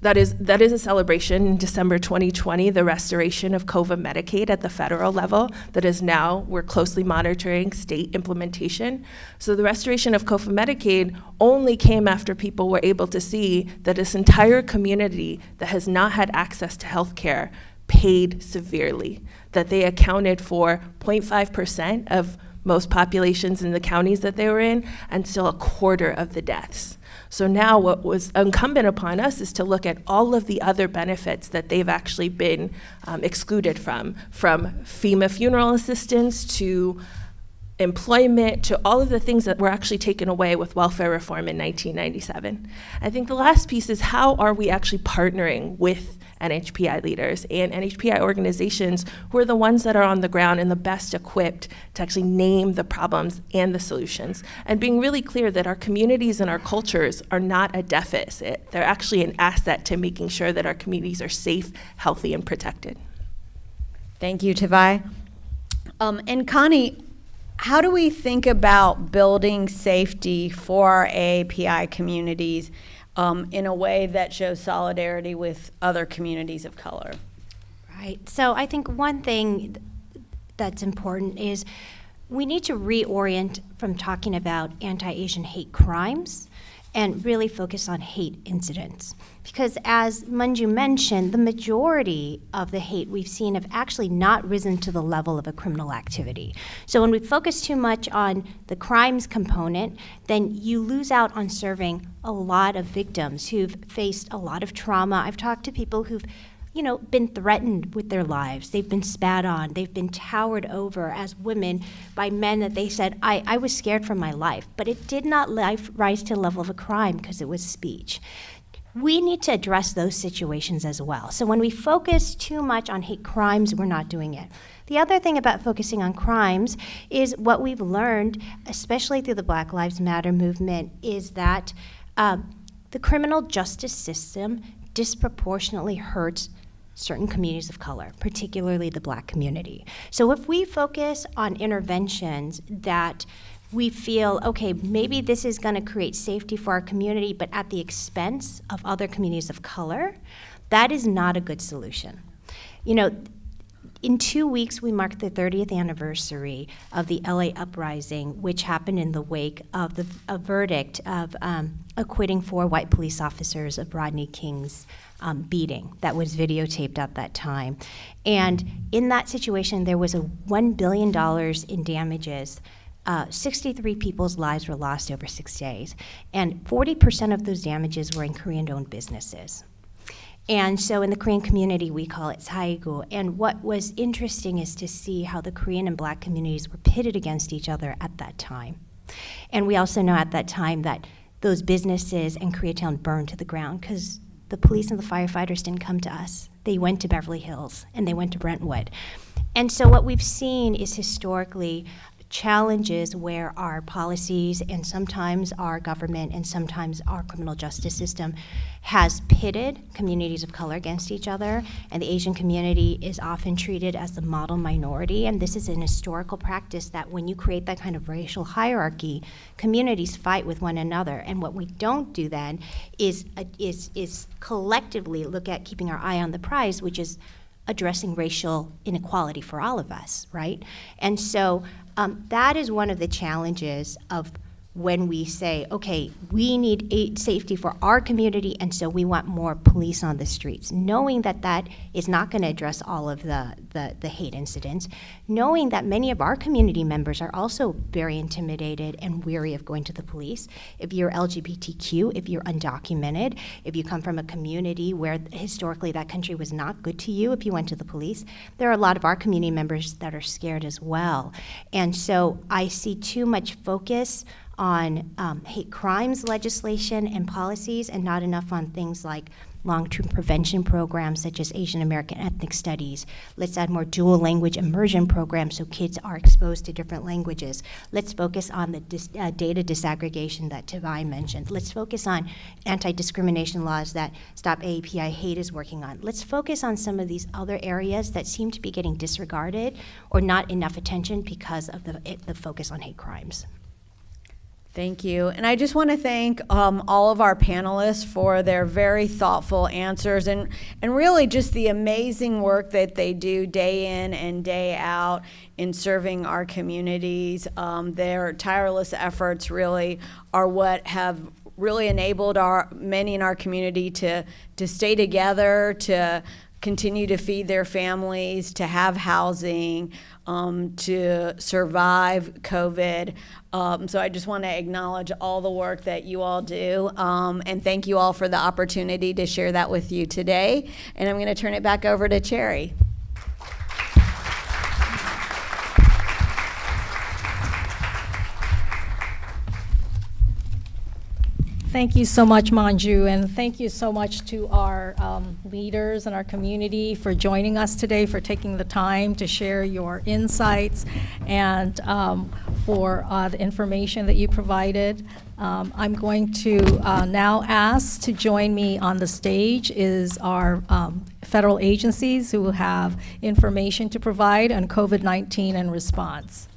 that is a celebration in December 2020, the restoration of COVA Medicaid at the federal level. That is now, we're closely monitoring state implementation. So the restoration of COVA Medicaid only came after people were able to see that this entire community that has not had access to health care paid severely, that they accounted for 0.5% of most populations in the counties that they were in, and still a quarter of the deaths. So now what was incumbent upon us is to look at all of the other benefits that they've actually been excluded from FEMA funeral assistance to employment to all of the things that were actually taken away with welfare reform in 1997. I think the last piece is how are we actually partnering with NHPI leaders and NHPI organizations who are the ones that are on the ground and the best equipped to actually name the problems and the solutions, and being really clear that our communities and our cultures are not a deficit. They're actually an asset to making sure that our communities are safe, healthy, and protected. Thank you, Tavai. And Connie, how do we think about building safety for our AAPI communities in a way that shows solidarity with other communities of color? Right. So I think one thing that's important is we need to reorient from talking about anti-Asian hate crimes and really focus on hate incidents. Because as Manju mentioned, the majority of the hate we've seen have actually not risen to the level of a criminal activity. So when we focus too much on the crimes component, then you lose out on serving a lot of victims who've faced a lot of trauma. I've talked to people who've been threatened with their lives. They've been spat on. They've been towered over as women by men that they said, I was scared for my life. But it did not rise to the level of a crime because it was speech. We need to address those situations as well. So when we focus too much on hate crimes, we're not doing it. The other thing about focusing on crimes is what we've learned, especially through the Black Lives Matter movement, is that the criminal justice system disproportionately hurts certain communities of color, particularly the Black community. So if we focus on interventions that we feel, okay, maybe this is going to create safety for our community, but at the expense of other communities of color, that is not a good solution. In 2 weeks, we mark the 30th anniversary of the LA uprising, which happened in the wake of a verdict of acquitting 4 white police officers of Rodney King's beating that was videotaped at that time. And in that situation, there was $1 billion in damages. 63 people's lives were lost over 6 days. And 40% of those damages were in Korean-owned businesses. And so in the Korean community, we call it 사이구. And what was interesting is to see how the Korean and Black communities were pitted against each other at that time. And we also know at that time that those businesses in Koreatown burned to the ground because the police and the firefighters didn't come to us. They went to Beverly Hills and they went to Brentwood. And so what we've seen is historically challenges where our policies and sometimes our government and sometimes our criminal justice system has pitted communities of color against each other, and the Asian community is often treated as the model minority. And this is an historical practice that when you create that kind of racial hierarchy, communities fight with one another. And what we don't do then is collectively look at keeping our eye on the prize, which is addressing racial inequality for all of us, right? And so that is one of the challenges of when we say, okay, we need safety for our community, and so we want more police on the streets, knowing that that is not going to address all of the hate incidents, knowing that many of our community members are also very intimidated and weary of going to the police. If you're LGBTQ, if you're undocumented, if you come from a community where historically that country was not good to you if you went to the police, there are a lot of our community members that are scared as well. And so I see too much focus on hate crimes legislation and policies and not enough on things like long-term prevention programs such as Asian American ethnic studies. Let's add more dual language immersion programs so kids are exposed to different languages. Let's focus on the data disaggregation that Tavai mentioned. Let's focus on anti-discrimination laws that Stop AAPI Hate is working on. Let's focus on some of these other areas that seem to be getting disregarded or not enough attention because of the focus on hate crimes. Thank you. And I just want to thank all of our panelists for their very thoughtful answers and really just the amazing work that they do day in and day out in serving our communities. Their tireless efforts really are what have really enabled many in our community to stay together, to continue to feed their families, to have housing, to survive COVID. So I just want to acknowledge all the work that you all do, and thank you all for the opportunity to share that with you today. And I'm going to turn it back over to Cherry. Thank you so much, Manju, and thank you so much to our leaders in our community for joining us today, for taking the time to share your insights, and for the information that you provided. I'm going to now ask to join me on the stage is our federal agencies who have information to provide on COVID-19 and response.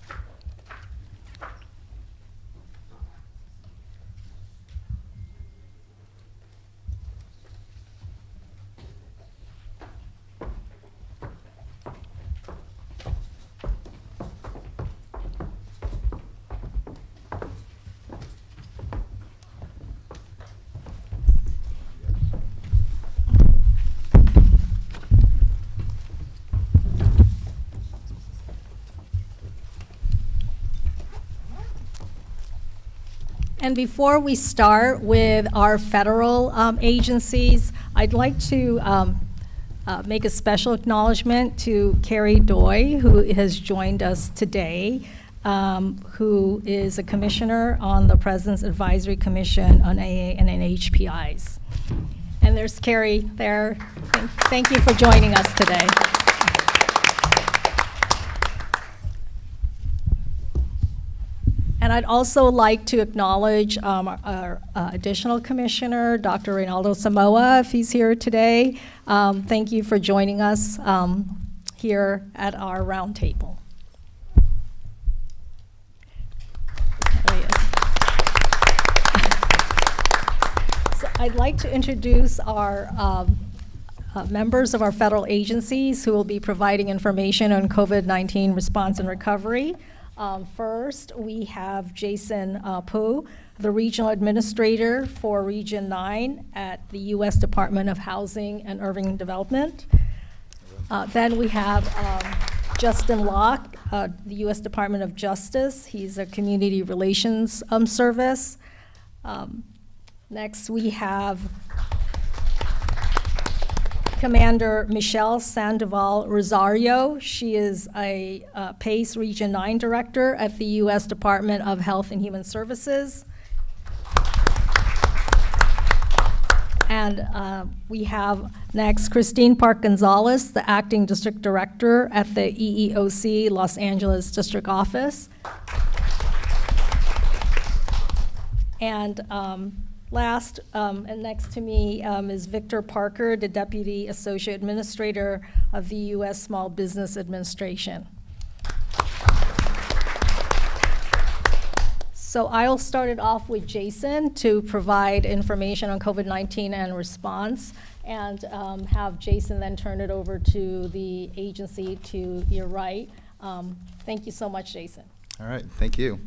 And before we start with our federal agencies, I'd like to make a special acknowledgement to Carrie Doi, who has joined us today, who is a commissioner on the President's Advisory Commission on AA and NHPIs. And there's Carrie there. Thank you for joining us today. And I'd also like to acknowledge our additional commissioner, Dr. Reynaldo Samoa, if he's here today. Thank you for joining us here at our roundtable. There he is. So I'd like to introduce our members of our federal agencies who will be providing information on COVID-19 response and recovery. First, we have Jason Poo, the Regional Administrator for Region 9 at the U.S. Department of Housing and Urban Development. Then we have Justin Locke, the U.S. Department of Justice. He's a Community Relations Service. Next, we have Commander Michelle Sandoval Rosario. She is a PACE Region 9 Director at the U.S. Department of Health and Human Services. And we have next Christine Park Gonzalez, the Acting District Director at the EEOC Los Angeles District Office. And last, and next to me is Victor Parker, the Deputy Associate Administrator of the U.S. Small Business Administration. So I'll start it off with Jason to provide information on COVID-19 and response, and have Jason then turn it over to the agency to your right. Thank you so much, Jason. All right, thank you.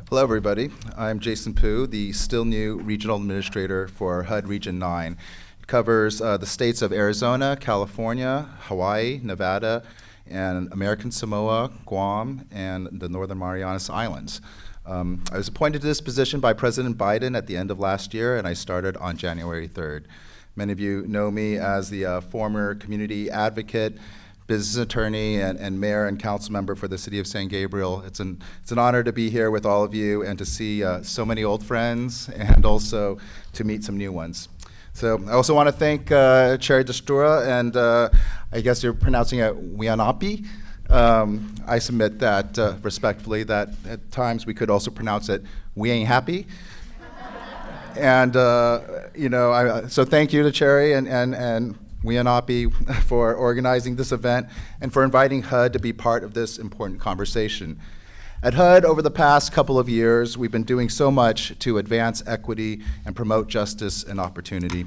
Hello, everybody. I'm Jason Poo, the still new Regional Administrator for HUD Region 9. It covers the states of Arizona, California, Hawaii, Nevada, and American Samoa, Guam, and the Northern Marianas Islands. I was appointed to this position by President Biden at the end of last year, and I started on January 3rd. Many of you know me as the former community advocate, business attorney, and mayor and council member for the city of San Gabriel. It's an honor to be here with all of you and to see so many old friends and also to meet some new ones. So I also want to thank Chair Destura, and I guess you're pronouncing it WHIAANHPI. I submit that respectfully that at times we could also pronounce it we ain't happy. And so thank you to Cherry and WHIAANHPI for organizing this event and for inviting HUD to be part of this important conversation. At HUD, over the past couple of years, we've been doing so much to advance equity and promote justice and opportunity.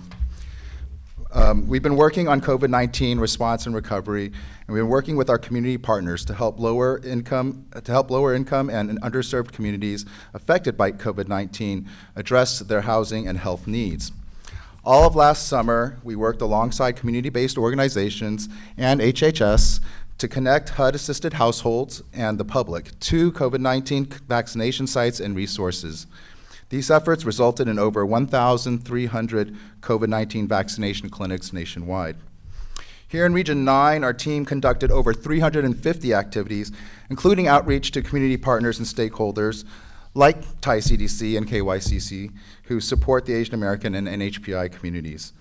We've been working on COVID-19 response and recovery, and we've been working with our community partners to help lower income and underserved communities affected by COVID-19 address their housing and health needs. All of last summer, we worked alongside community-based organizations and HHS to connect HUD-assisted households and the public to COVID-19 vaccination sites and resources. These efforts resulted in over 1,300 COVID-19 vaccination clinics nationwide. Here in Region 9, our team conducted over 350 activities, including outreach to community partners and stakeholders like Thai CDC and KYCC, who support the Asian American and NHPI communities.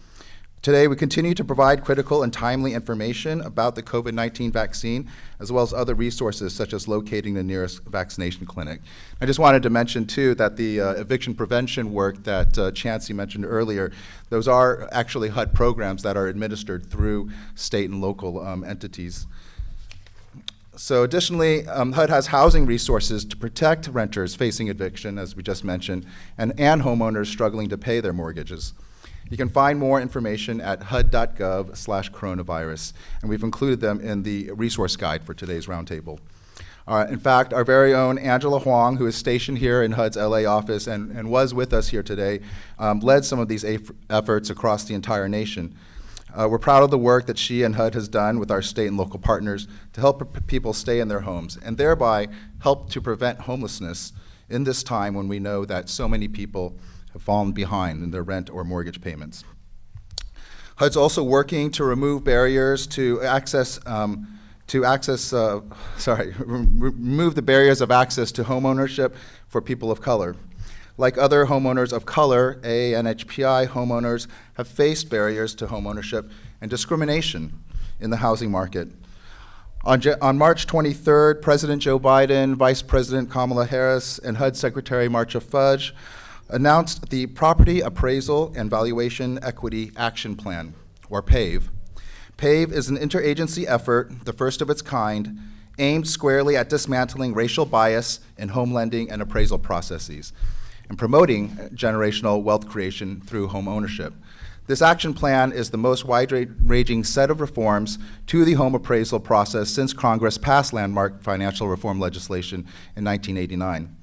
Today, we continue to provide critical and timely information about the COVID-19 vaccine, as well as other resources such as locating the nearest vaccination clinic. I just wanted to mention, too, that the eviction prevention work that Chancee mentioned earlier, those are actually HUD programs that are administered through state and local entities. So additionally, HUD has housing resources to protect renters facing eviction, as we just mentioned, and homeowners struggling to pay their mortgages. You can find more information at hud.gov/coronavirus, and we've included them in the resource guide for today's roundtable. In fact, our very own Angela Huang, who is stationed here in HUD's LA office and was with us here today, led some of these efforts across the entire nation. We're proud of the work that she and HUD has done with our state and local partners to help people stay in their homes and thereby help to prevent homelessness in this time when we know that so many people have fallen behind in their rent or mortgage payments. HUD's also working to remove barriers to remove the barriers of access to homeownership for people of color. Like other homeowners of color, WHIAANHPI homeowners have faced barriers to homeownership and discrimination in the housing market. On March 23rd, President Joe Biden, Vice President Kamala Harris, and HUD Secretary Marcia Fudge announced the Property Appraisal and Valuation Equity Action Plan, or PAVE. PAVE is an interagency effort, the first of its kind, aimed squarely at dismantling racial bias in home lending and appraisal processes and promoting generational wealth creation through home ownership. This action plan is the most wide-ranging set of reforms to the home appraisal process since Congress passed landmark financial reform legislation in 1989.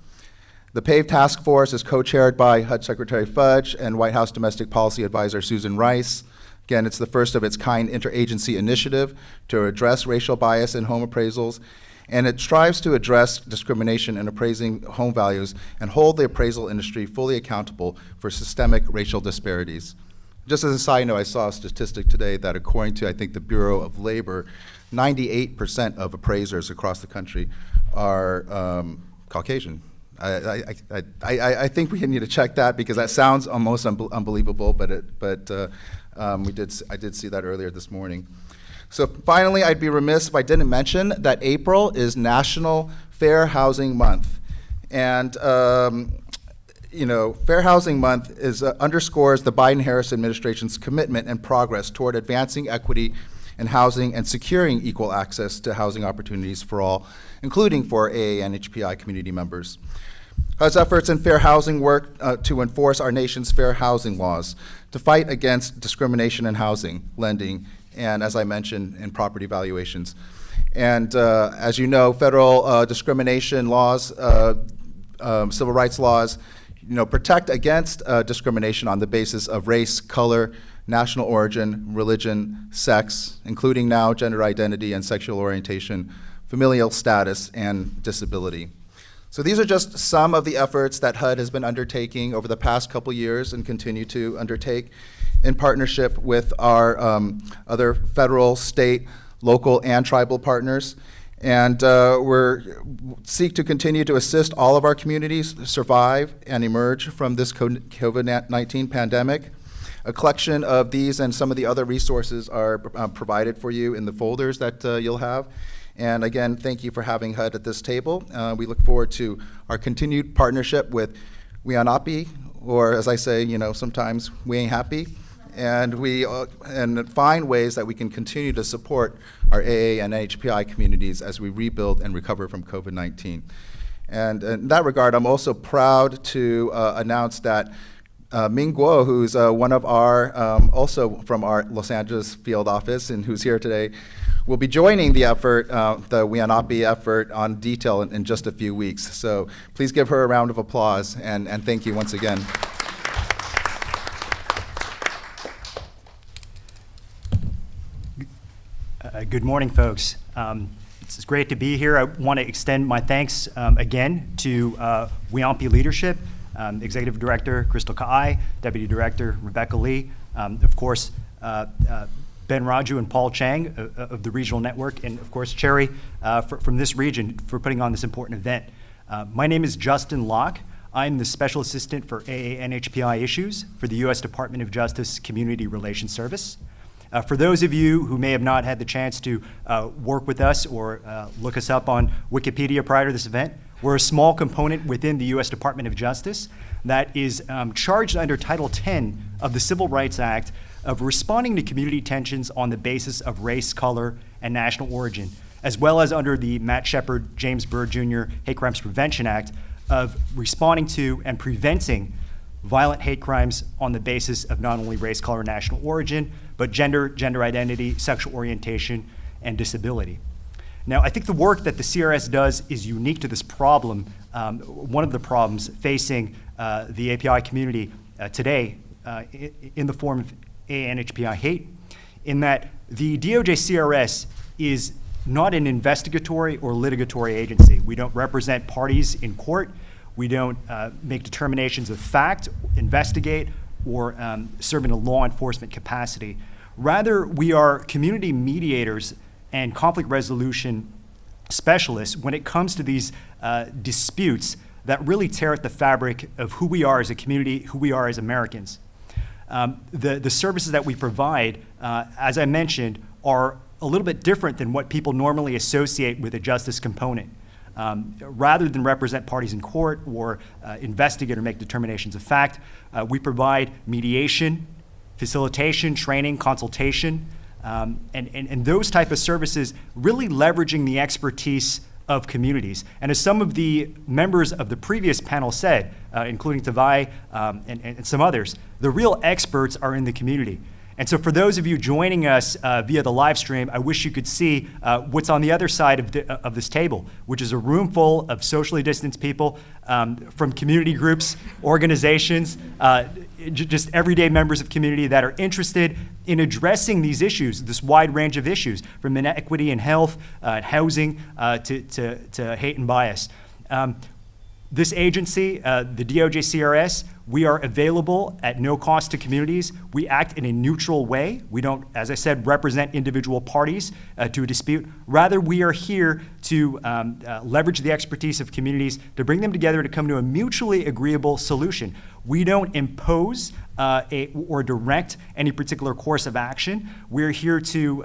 The PAVE task force is co-chaired by HUD Secretary Fudge and White House Domestic Policy Advisor Susan Rice. Again, it's the first of its kind interagency initiative to address racial bias in home appraisals, and it strives to address discrimination in appraising home values and hold the appraisal industry fully accountable for systemic racial disparities. Just as a side note, I saw a statistic today that according to, I think, the Bureau of Labor, 98% of appraisers across the country are Caucasian. I think we need to check that because that sounds almost unbelievable, but I did see that earlier this morning. So finally, I'd be remiss if I didn't mention that April is National Fair Housing Month. And Fair Housing Month underscores the Biden-Harris administration's commitment and progress toward advancing equity in housing and securing equal access to housing opportunities for all, including for WHIAANHPI community members. HUD's efforts in fair housing work to enforce our nation's fair housing laws, to fight against discrimination in housing, lending, and as I mentioned, in property valuations. And as you know, federal discrimination laws, civil rights laws, protect against discrimination on the basis of race, color, national origin, religion, sex, including now gender identity and sexual orientation, familial status, and disability. So these are just some of the efforts that HUD has been undertaking over the past couple years and continue to undertake in partnership with our other federal, state, local, and tribal partners. And we seek to continue to assist all of our communities survive and emerge from this COVID-19 pandemic. A collection of these and some of the other resources are provided for you in the folders that you'll have. And again, thank you for having HUD at this table. We look forward to our continued partnership with WHIAANHPI, or as I say, sometimes we ain't happy. And and find ways that we can continue to support our AA and NHPI communities as we rebuild and recover from COVID-19. And in that regard, I'm also proud to announce that Ming Guo, who's one of our, also from our Los Angeles field office and who's here today, will be joining the effort, the WHIAANHPI effort on detail in just a few weeks. So please give her a round of applause and thank you once again. Good morning, folks. It's great to be here. I want to extend my thanks again to WHIAANHPI leadership, Executive Director Crystal Ka'ai, Deputy Director Rebecca Lee, of course, Ben Raju and Paul Chang of the regional network, and of course, Cherry from this region for putting on this important event. My name is Justin Locke. I'm the Special Assistant for AA/NHPI issues for the U.S. Department of Justice Community Relations Service. For those of you who may have not had the chance to work with us or look us up on Wikipedia prior to this event, we're a small component within the U.S. Department of Justice that is charged under Title 10 of the Civil Rights Act of responding to community tensions on the basis of race, color, and national origin, as well as under the Matt Shepard, James Byrd Jr. Hate Crimes Prevention Act of responding to and preventing violent hate crimes on the basis of not only race, color, and national origin, but gender, gender identity, sexual orientation, and disability. Now, I think the work that the CRS does is unique to this problem, one of the problems facing the API community today in the form of AA/NHPI hate, in that the DOJ CRS is not an investigatory or litigatory agency. We don't represent parties in court. We don't make determinations of fact, investigate, or serve in a law enforcement capacity. Rather, we are community mediators and conflict resolution specialists when it comes to these disputes that really tear at the fabric of who we are as a community, who we are as Americans. The services that we provide, as I mentioned, are a little bit different than what people normally associate with a justice component. Rather than represent parties in court or investigate or make determinations of fact, we provide mediation, facilitation, training, consultation, and those type of services, really leveraging the expertise of communities. And as some of the members of the previous panel said, including Tavai and some others, the real experts are in the community. And so for those of you joining us via the live stream, I wish you could see what's on the other side of this table, which is a room full of socially distanced people from community groups, organizations, just everyday members of community that are interested in addressing these issues, this wide range of issues, from inequity in health, housing, to hate and bias. This agency, the DOJ CRS, we are available at no cost to communities. We act in a neutral way. We don't, as I said, represent individual parties to a dispute. Rather, we are here to leverage the expertise of communities to bring them together to come to a mutually agreeable solution. We don't impose or direct any particular course of action. We're here to,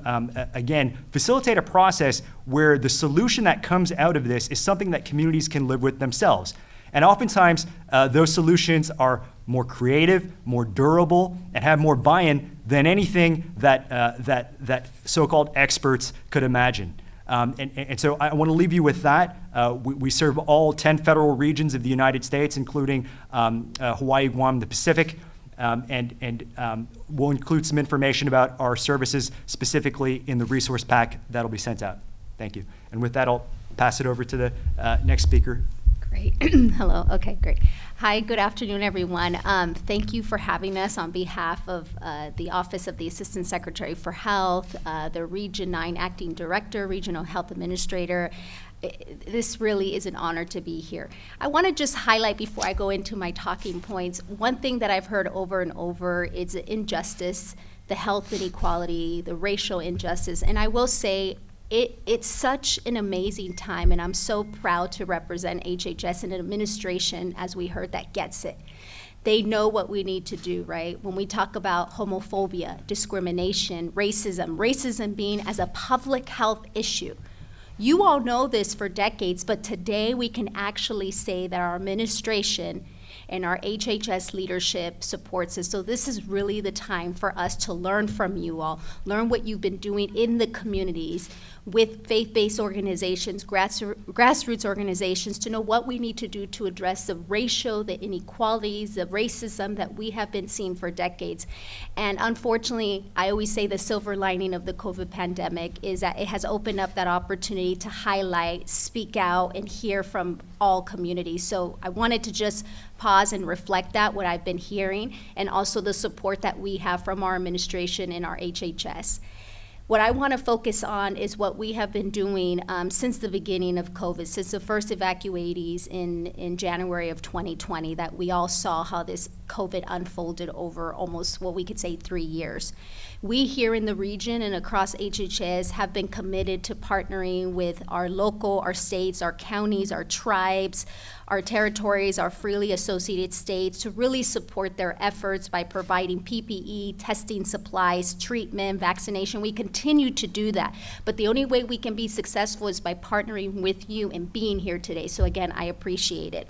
again, facilitate a process where the solution that comes out of this is something that communities can live with themselves. And oftentimes, those solutions are more creative, more durable, and have more buy-in than anything that so-called experts could imagine. And so I want to leave you with that. We serve all 10 federal regions of the United States, including Hawaii, Guam, the Pacific, and we'll include some information about our services specifically in the resource pack that'll be sent out. Thank you. And with that, I'll pass it over to the next speaker. Great. Hello. Okay, great. Hi, good afternoon, everyone. Thank you for having us on behalf of the Office of the Assistant Secretary for Health, the Region 9 Acting Director, Regional Health Administrator. This really is an honor to be here. I want to just highlight before I go into my talking points, one thing that I've heard over and over is injustice, the health inequality, the racial injustice, and I will say it's such an amazing time, and I'm so proud to represent HHS and an administration, as we heard, that gets it. they know what we need to do, right? When we talk about homophobia, discrimination, racism being as a public health issue. You all know this for decades, but today we can actually say that our administration and our HHS leadership supports this. So this is really the time for us to learn from you all, learn what you've been doing in the communities with faith-based organizations, grassroots organizations, to know what we need to do to address the racial, the inequalities, the racism that we have been seeing for decades. And unfortunately, I always say the silver lining of the COVID pandemic is that it has opened up that opportunity to highlight, speak out, and hear from all communities. So I wanted to just pause and reflect that, what I've been hearing, and also the support that we have from our administration and our HHS. What I want to focus on is what we have been doing since the beginning of COVID, since the first evacuees in January of 2020, that we all saw how this COVID unfolded over almost what we could say 3 years. We here in the region and across HHS have been committed to partnering with our local, our states, our counties, our tribes, our territories, our freely associated states, to really support their efforts by providing PPE, testing supplies, treatment, vaccination. We continue to do that. But the only way we can be successful is by partnering with you and being here today. So again, I appreciate it.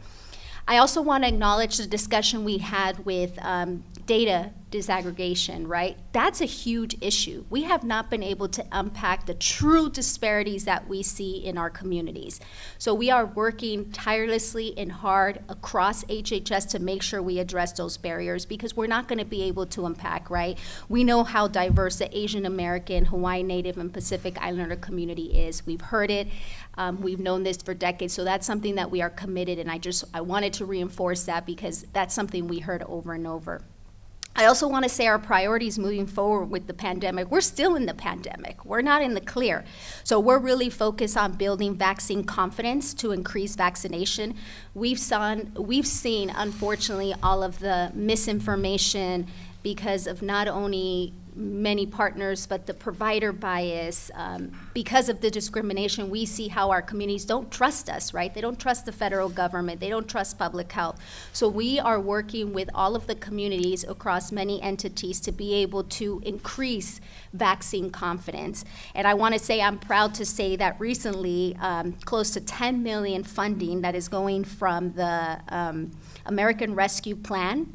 I also want to acknowledge the discussion we had with data disaggregation, right? That's a huge issue. We have not been able to unpack the true disparities that we see in our communities. So we are working tirelessly and hard across HHS to make sure we address those barriers, because we're not going to be able to unpack, right? We know how diverse the Asian American, Hawaiian Native, and Pacific Islander community is. We've heard it. We've known this for decades, so that's something that we are committed, and I wanted to reinforce that because that's something we heard over and over. I also want to say our priorities moving forward with the pandemic. We're still in the pandemic. We're not in the clear. So we're really focused on building vaccine confidence to increase vaccination. We've seen, unfortunately, all of the misinformation because of not only many partners, but the provider bias. Because of the discrimination, we see how our communities don't trust us, right? They don't trust the federal government. They don't trust public health. So we are working with all of the communities across many entities to be able to increase vaccine confidence. And I want to say, I'm proud to say that recently, close to 10 million funding that is going from the American Rescue Plan.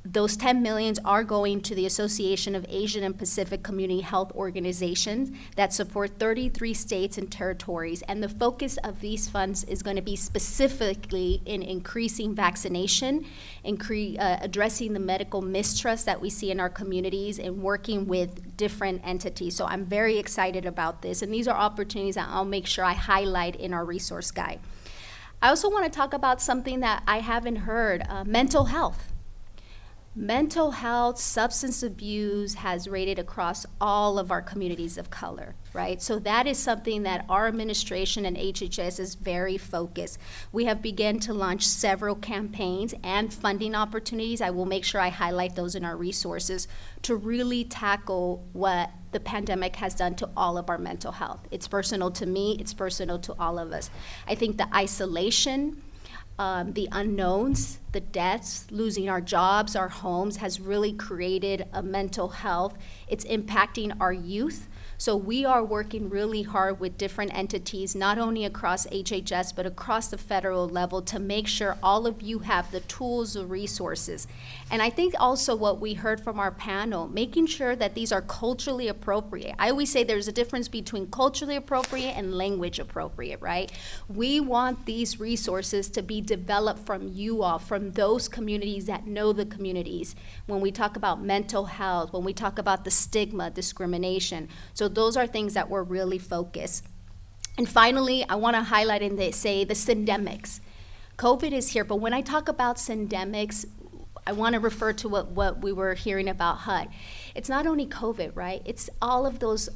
Those 10 millions are going to the Association of Asian and Pacific Community Health Organizations that support 33 states and territories. And the focus of these funds is going to be specifically in increasing vaccination, addressing the medical mistrust that we see in our communities, and working with different entities. So I'm very excited about this. And these are opportunities that I'll make sure I highlight in our resource guide. I also want to talk about something that I haven't heard, mental health. Mental health, substance abuse has rated across all of our communities of color, right? So that is something that our administration and HHS is very focused. We have begun to launch several campaigns and funding opportunities. I will make sure I highlight those in our resources to really tackle what the pandemic has done to all of our mental health. It's personal to me, it's personal to all of us. I think the isolation, the unknowns, the deaths, losing our jobs, our homes, has really created a mental health. It's impacting our youth. So we are working really hard with different entities, not only across HHS, but across the federal level, to make sure all of you have the tools, the resources. And I think also what we heard from our panel, making sure that these are culturally appropriate. I always say there's a difference between culturally appropriate and language appropriate, right? We want these resources to be developed from you all, from those communities that know the communities. When we talk about mental health, when we talk about the stigma, discrimination. So those are things that we're really focused. And finally, I want to highlight and say the syndemics. COVID is here, but when I talk about syndemics, I want to refer to what we were hearing about HUD. It's not only COVID, right? It's all of those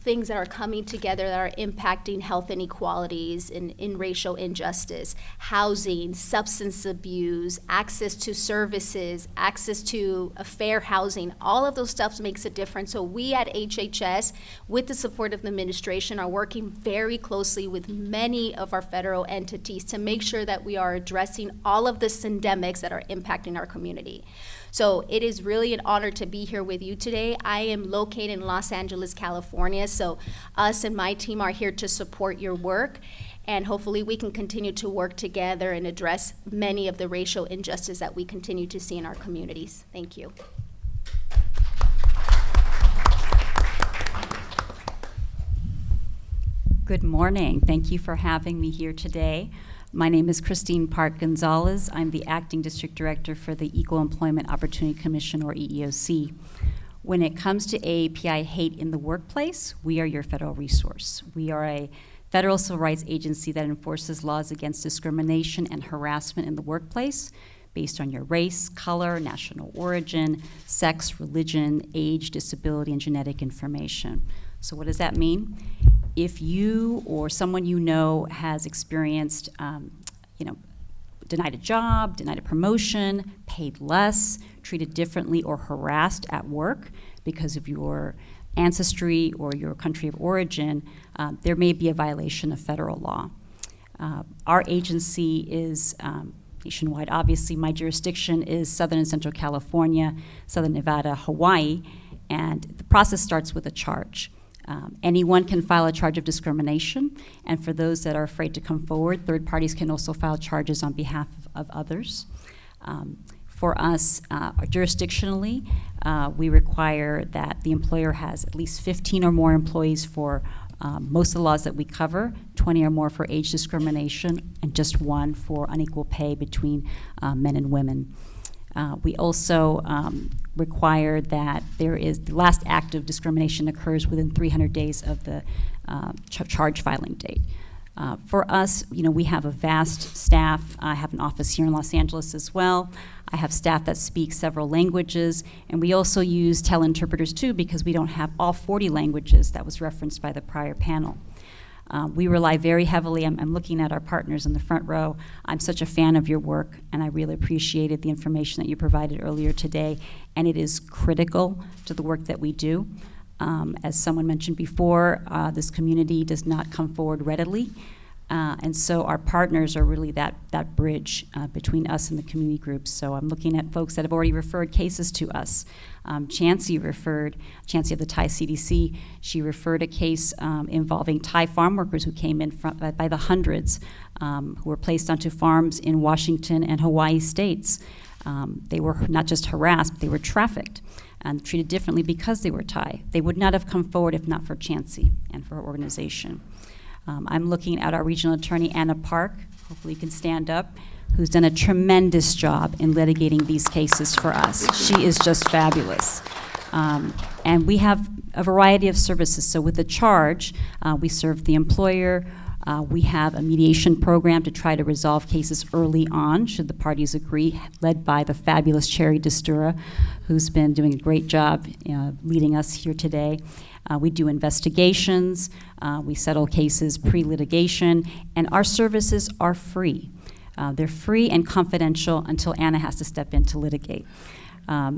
things that are coming together that are impacting health inequalities in racial injustice, housing, substance abuse, access to services, access to fair housing. All of those stuff makes a difference. So we at HHS, with the support of the administration, are working very closely with many of our federal entities to make sure that we are addressing all of the syndemics that are impacting our community. So it is really an honor to be here with you today. I am located in Los Angeles, California, so us and my team are here to support your work, and hopefully we can continue to work together and address many of the racial injustices that we continue to see in our communities. Thank you. Good morning. Thank you for having me here today. My name is Christine Park Gonzalez. I'm the Acting District Director for the Equal Employment Opportunity Commission, or EEOC. When it comes to AAPI hate in the workplace, we are your federal resource. We are a federal civil rights agency that enforces laws against discrimination and harassment in the workplace based on your race, color, national origin, sex, religion, age, disability, and genetic information. So what does that mean? If you or someone you know has experienced, denied a job, denied a promotion, paid less, treated differently, or harassed at work because of your ancestry or your country of origin, there may be a violation of federal law. Our agency is nationwide. Obviously, my jurisdiction is Southern and Central California, Southern Nevada, Hawaii, and the process starts with a charge. Anyone can file a charge of discrimination, and for those that are afraid to come forward, third parties can also file charges on behalf of others. For us, jurisdictionally, we require that the employer has at least 15 or more employees for most of the laws that we cover, 20 or more for age discrimination, and just 1 for unequal pay between men and women. We also require that the last act of discrimination occurs within 300 days of the charge filing date. For us, we have a vast staff. I have an office here in Los Angeles as well. I have staff that speak several languages, and we also use teleinterpreters too because we don't have all 40 languages that was referenced by the prior panel. We rely very heavily, I'm looking at our partners in the front row. I'm such a fan of your work, and I really appreciated the information that you provided earlier today, and it is critical to the work that we do. As someone mentioned before, this community does not come forward readily, and so our partners are really that bridge between us and the community groups. So I'm looking at folks that have already referred cases to us. Chancee of the Thai CDC, she referred a case involving Thai farm workers who came in by the hundreds, who were placed onto farms in Washington and Hawaii states. They were not just harassed, they were trafficked and treated differently because they were Thai. They would not have come forward if not for Chancee and for her organization. I'm looking at our regional attorney, Anna Park, hopefully you can stand up, who's done a tremendous job in litigating these cases for us. She is just fabulous. And we have a variety of services. So with the charge, we serve the employer. We have a mediation program to try to resolve cases early on, should the parties agree, led by the fabulous Cherry Destura, who's been doing a great job leading us here today. We do investigations, we settle cases pre-litigation, and our services are free. They're free and confidential until Anna has to step in to litigate.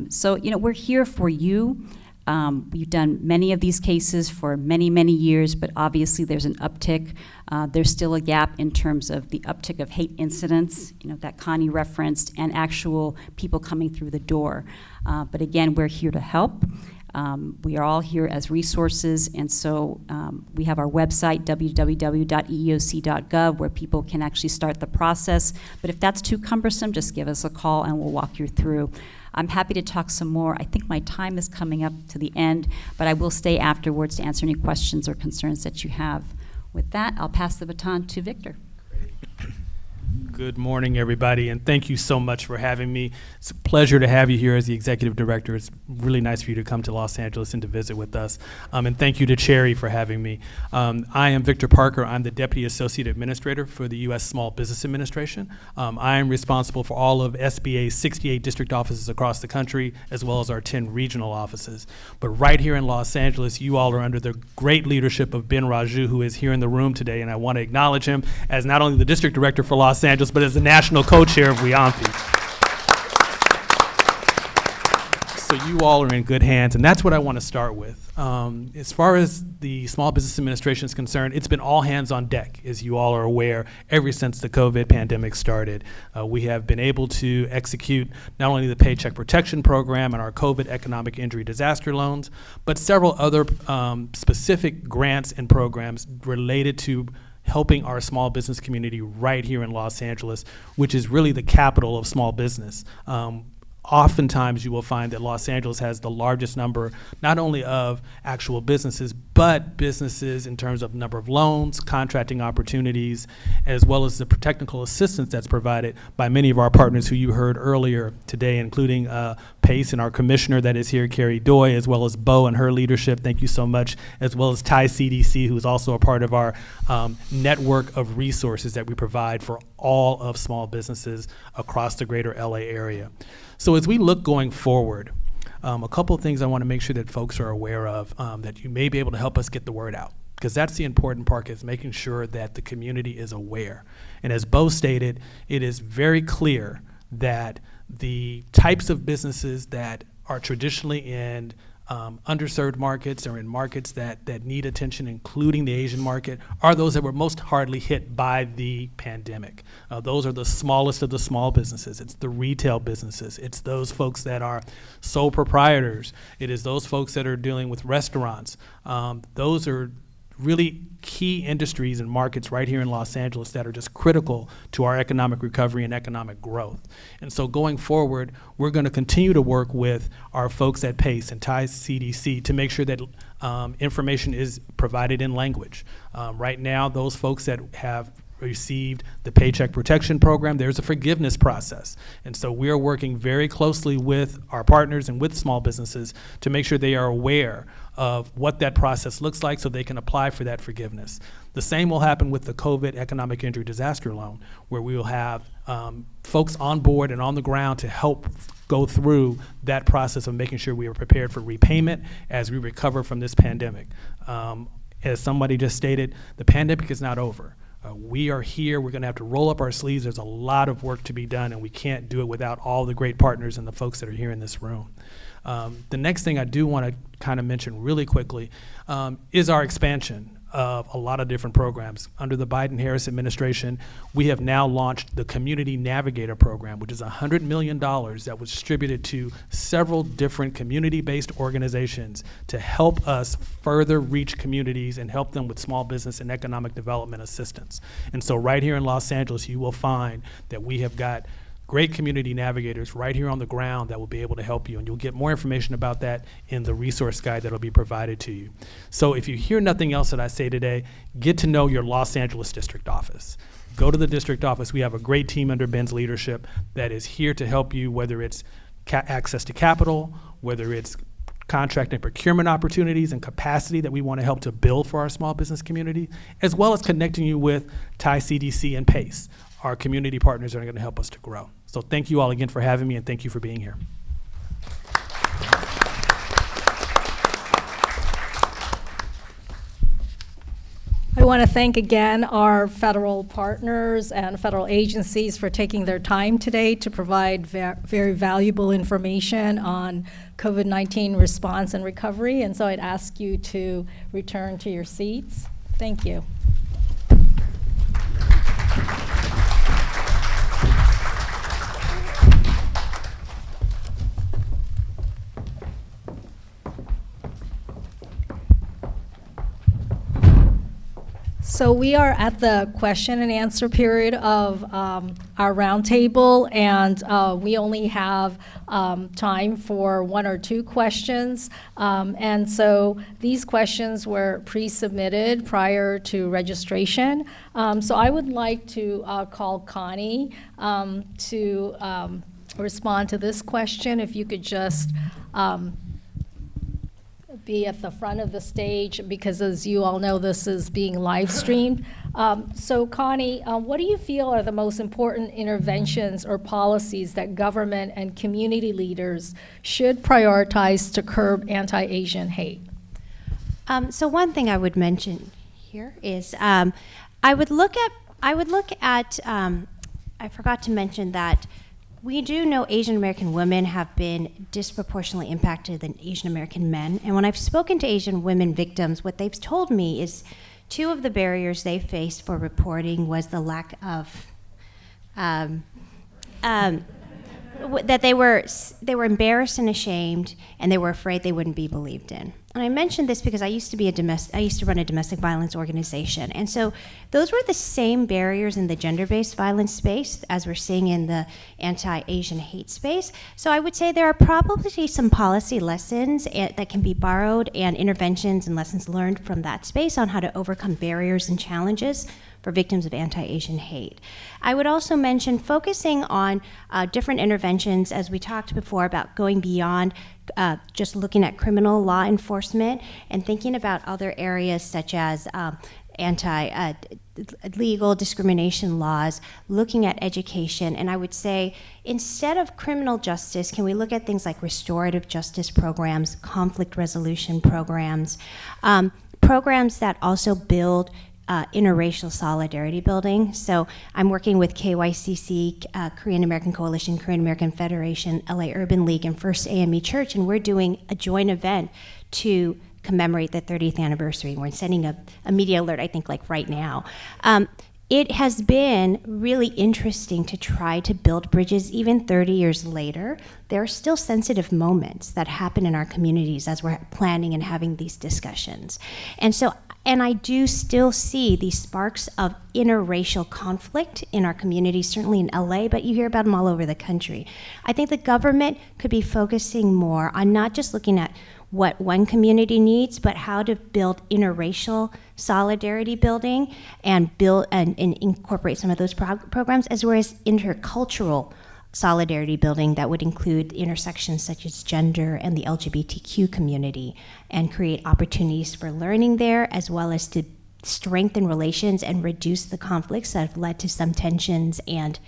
So, we're here for you. We've done many of these cases for many, many years, but obviously there's an uptick. There's still a gap in terms of the uptick of hate incidents, that Connie referenced, and actual people coming through the door. But again, we're here to help. We are all here as resources, and so we have our website, www.eeoc.gov, where people can actually start the process. But if that's too cumbersome, just give us a call and we'll walk you through. I'm happy to talk some more. I think my time is coming up to the end, but I will stay afterwards to answer any questions or concerns that you have. With that, I'll pass the baton to Victor. Good morning, everybody, and thank you so much for having me. It's a pleasure to have you here as the executive director. It's really nice for you to come to Los Angeles and to visit with us. And thank you to Cherry for having me. I am Victor Parker. I'm the Deputy Associate Administrator for the U.S. Small Business Administration. I am responsible for all of SBA's 68 district offices across the country, as well as our 10 regional offices. But right here in Los Angeles, you all are under the great leadership of Ben Raju, who is here in the room today, and I want to acknowledge him as not only the district director for Los Angeles, but as the national co-chair of WHIAANHPI. So you all are in good hands, and that's what I want to start with. As far as the Small Business Administration is concerned, it's been all hands on deck, as you all are aware, ever since the COVID pandemic started. We have been able to execute not only the Paycheck Protection Program and our COVID economic injury disaster loans, but several other specific grants and programs related to helping our small business community right here in Los Angeles, which is really the capital of small business. Oftentimes you will find that Los Angeles has the largest number, not only of actual businesses, but businesses in terms of number of loans, contracting opportunities, as well as the technical assistance that's provided by many of our partners who you heard earlier today, including PACE and our commissioner that is here, Carrie Doy, as well as Bo and her leadership. Thank you so much, as well as Thai CDC, who is also a part of our network of resources that we provide for all of small businesses across the greater LA area. So as we look going forward, a couple of things I want to make sure that folks are aware of, that you may be able to help us get the word out, because that's the important part, is making sure that the community is aware. And as Bo stated, it is very clear that the types of businesses that are traditionally in underserved markets or in markets that need attention, including the Asian market, are those that were most hardly hit by the pandemic. Those are the smallest of the small businesses. It's the retail businesses. It's those folks that are sole proprietors. It is those folks that are dealing with restaurants. Those are really key industries and markets right here in Los Angeles that are just critical to our economic recovery and economic growth. And so going forward, we're going to continue to work with our folks at PACE and Thai CDC to make sure that information is provided in language. Right now, those folks that have received the Paycheck Protection Program, there's a forgiveness process. And so we're working very closely with our partners and with small businesses to make sure they are aware of what that process looks like so they can apply for that forgiveness. The same will happen with the COVID economic injury disaster loan, where we will have folks on board and on the ground to help go through that process of making sure we are prepared for repayment as we recover from this pandemic. As somebody just stated, the pandemic is not over. We are here. We're going to have to roll up our sleeves. There's a lot of work to be done, and we can't do it without all the great partners and the folks that are here in this room. The next thing I do want to kind of mention really quickly is our expansion of a lot of different programs. Under the Biden-Harris administration, we have now launched the Community Navigator Program, which is $100 million that was distributed to several different community-based organizations to help us further reach communities and help them with small business and economic development assistance. And so right here in Los Angeles, you will find that we have got great community navigators right here on the ground that will be able to help you, and you'll get more information about that in the resource guide that will be provided to you. So if you hear nothing else that I say today, get to know your Los Angeles district office. Go to the district office. We have a great team under Ben's leadership that is here to help you, whether it's access to capital, whether it's contract and procurement opportunities and capacity that we want to help to build for our small business community, as well as connecting you with Thai CDC and PACE. Our community partners are going to help us to grow. So thank you all again for having me, and thank you for being here. I want to thank again our federal partners and federal agencies for taking their time today to provide very valuable information on COVID-19 response and recovery. And so I'd ask you to return to your seats. Thank you. So we are at the question and answer period of our roundtable, and we only have time for 1 or 2 questions. And so these questions were pre-submitted prior to registration. So I would like to call Connie to respond to this question. If you could just be at the front of the stage, because as you all know, this is being live streamed. So Connie, what do you feel are the most important interventions or policies that government and community leaders should prioritize to curb anti-Asian hate? So one thing I would mention here is I would look at I forgot to mention that we do know Asian American women have been disproportionately impacted than Asian American men. And when I've spoken to Asian women victims, what they've told me is 2 of the barriers they faced for reporting was the lack of, that they were embarrassed and ashamed, and they were afraid they wouldn't be believed in. And I mentioned this because I used to run a domestic violence organization, and so those were the same barriers in the gender-based violence space as we're seeing in the anti-Asian hate space. So I would say there are probably some policy lessons that can be borrowed, and interventions and lessons learned from that space on how to overcome barriers and challenges for victims of anti-Asian hate. I would also mention focusing on different interventions, as we talked before, about going beyond just looking at criminal law enforcement and thinking about other areas such as legal discrimination laws, looking at education. And I would say, instead of criminal justice, can we look at things like restorative justice programs, conflict resolution programs, programs that also build interracial solidarity building. So I'm working with KYCC, Korean American Coalition, Korean American Federation, LA Urban League, and First AME Church, and we're doing a joint event to commemorate the 30th anniversary. We're sending a media alert, I think, like right now. It has been really interesting to try to build bridges even 30 years later. There are still sensitive moments that happen in our communities as we're planning and having these discussions. And I do still see these sparks of interracial conflict in our communities, certainly in LA, but you hear about them all over the country. I think the government could be focusing more on not just looking at what one community needs, but how to build interracial solidarity building and incorporate some of those programs, as well as intercultural solidarity building that would include intersections such as gender and the LGBTQ community, and create opportunities for learning there, as well as to strengthen relations and reduce the conflicts that have led to some tensions and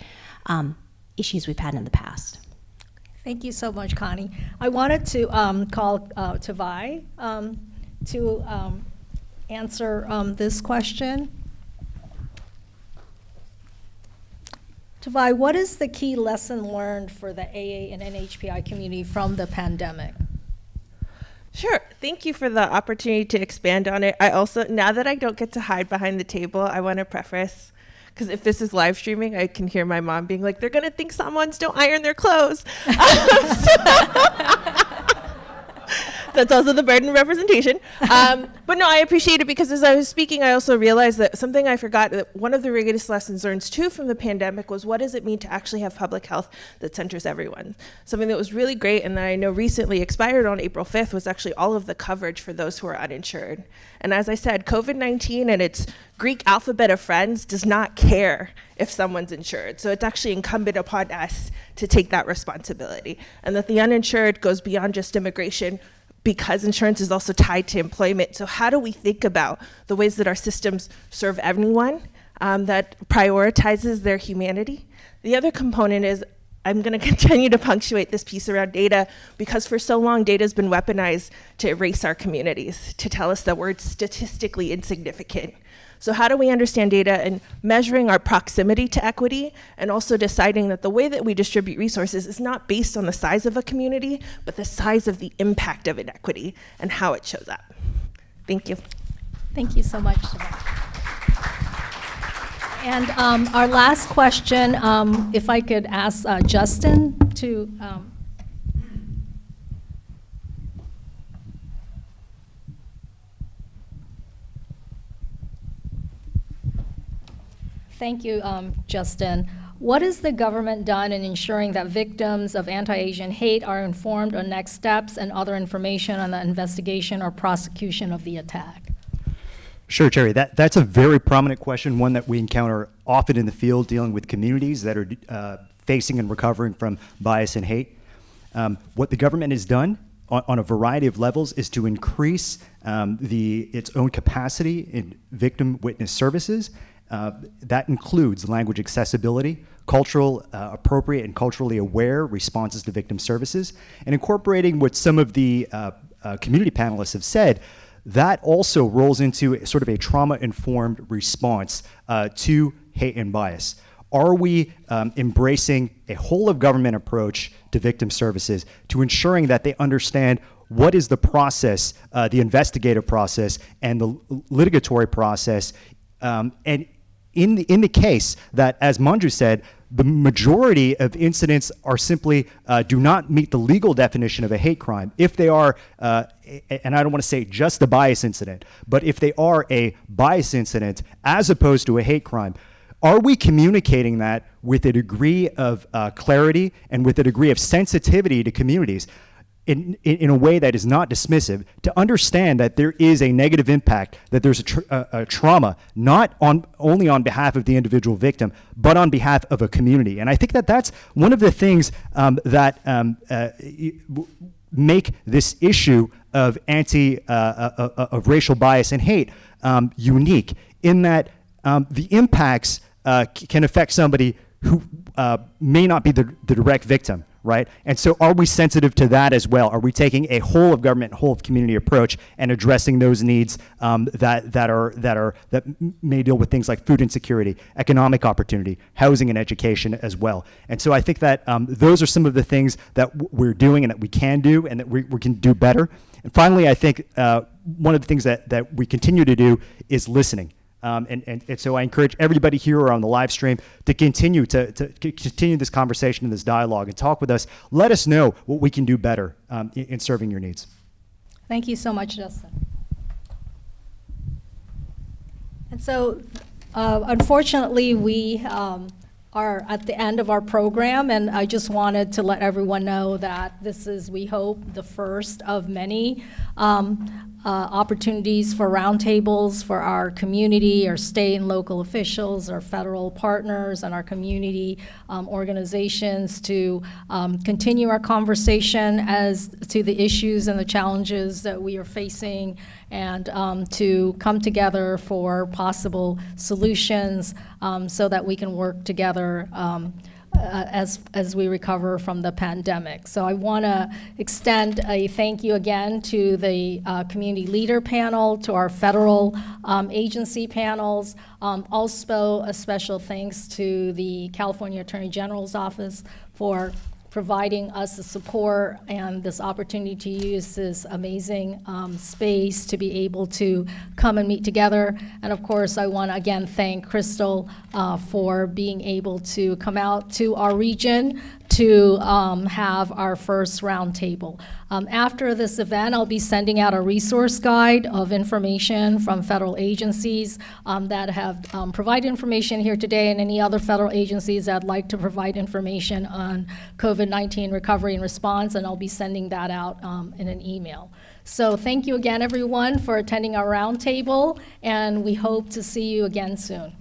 issues we've had in the past. Thank you so much, Connie. I wanted to call Tavai to answer this question. Tavai, what is the key lesson learned for the AA and NHPI community from the pandemic? Sure. Thank you for the opportunity to expand on it. I also, now that I don't get to hide behind the table, I want to preface, because if this is live streaming, I can hear my mom being like, they're going to think someone's don't iron their clothes. That's also the burden of representation. But no, I appreciate it, because as I was speaking, I also realized that something I forgot, that one of the biggest lessons learned too from the pandemic was, what does it mean to actually have public health that centers everyone? Something that was really great and that I know recently expired on April 5th was actually all of the coverage for those who are uninsured. And as I said, COVID-19 and its Greek alphabet of friends does not care if someone's insured. So it's actually incumbent upon us to take that responsibility. And that the uninsured goes beyond just immigration, because insurance is also tied to employment. So how do we think about the ways that our systems serve everyone, that prioritizes their humanity? The other component is, I'm going to continue to punctuate this piece around data, because for so long data has been weaponized to erase our communities, to tell us that we're statistically insignificant. So how do we understand data and measuring our proximity to equity, and also deciding that the way that we distribute resources is not based on the size of a community, but the size of the impact of inequity and how it shows up? Thank you. Thank you so much. And our last question, if I could ask Justin to Thank you, Justin. What has the government done in ensuring that victims of anti-Asian hate are informed on next steps and other information on the investigation or prosecution of the attack? Sure, Cherry. That's a very prominent question, one that we encounter often in the field dealing with communities that are facing and recovering from bias and hate. What the government has done on a variety of levels is to increase its own capacity in victim witness services. That includes language accessibility, cultural appropriate and culturally aware responses to victim services, and incorporating what some of the community panelists have said. That also rolls into sort of a trauma-informed response to hate and bias. Are we embracing a whole-of-government approach to victim services to ensuring that they understand what is the process, the investigative process, and the litigatory process, and in the case that, as Manju said, the majority of incidents are simply do not meet the legal definition of a hate crime. If they are, and I don't want to say just the bias incident, but if they are a bias incident as opposed to a hate crime, are we communicating that with a degree of clarity and with a degree of sensitivity to communities in a way that is not dismissive, to understand that there is a negative impact, that there's a trauma, not only on behalf of the individual victim, but on behalf of a community? And I think that that's one of the things that make this issue of of racial bias and hate unique, in that the impacts can affect somebody who may not be the direct victim, right? And so are we sensitive to that as well? Are we taking a whole of government, whole of community approach and addressing those needs that may deal with things like food insecurity, economic opportunity, housing and education as well? And so I think that those are some of the things that we're doing and that we can do and that we can do better. And finally, I think one of the things that we continue to do is listening. And so I encourage everybody here or on the live stream to continue continue this conversation and this dialogue and talk with us. Let us know what we can do better in serving your needs. Thank you so much, Justin. And so, unfortunately, we are at the end of our program, and I just wanted to let everyone know that this is, we hope, the first of many opportunities for roundtables for our community, our state and local officials, our federal partners, and our community organizations to continue our conversation as to the issues and the challenges that we are facing, and to come together for possible solutions so that we can work together as we recover from the pandemic. So I want to extend a thank you again to the community leader panel, to our federal agency panels, also a special thanks to the California Attorney General's office for providing us the support and this opportunity to use this amazing space to be able to come and meet together. And of course, I want to again thank Crystal for being able to come out to our region to have our first roundtable. After this event, I'll be sending out a resource guide of information from federal agencies that have provided information here today, and any other federal agencies that'd like to provide information on COVID-19 recovery and response, and I'll be sending that out in an email. So thank you again, everyone, for attending our roundtable, and we hope to see you again soon.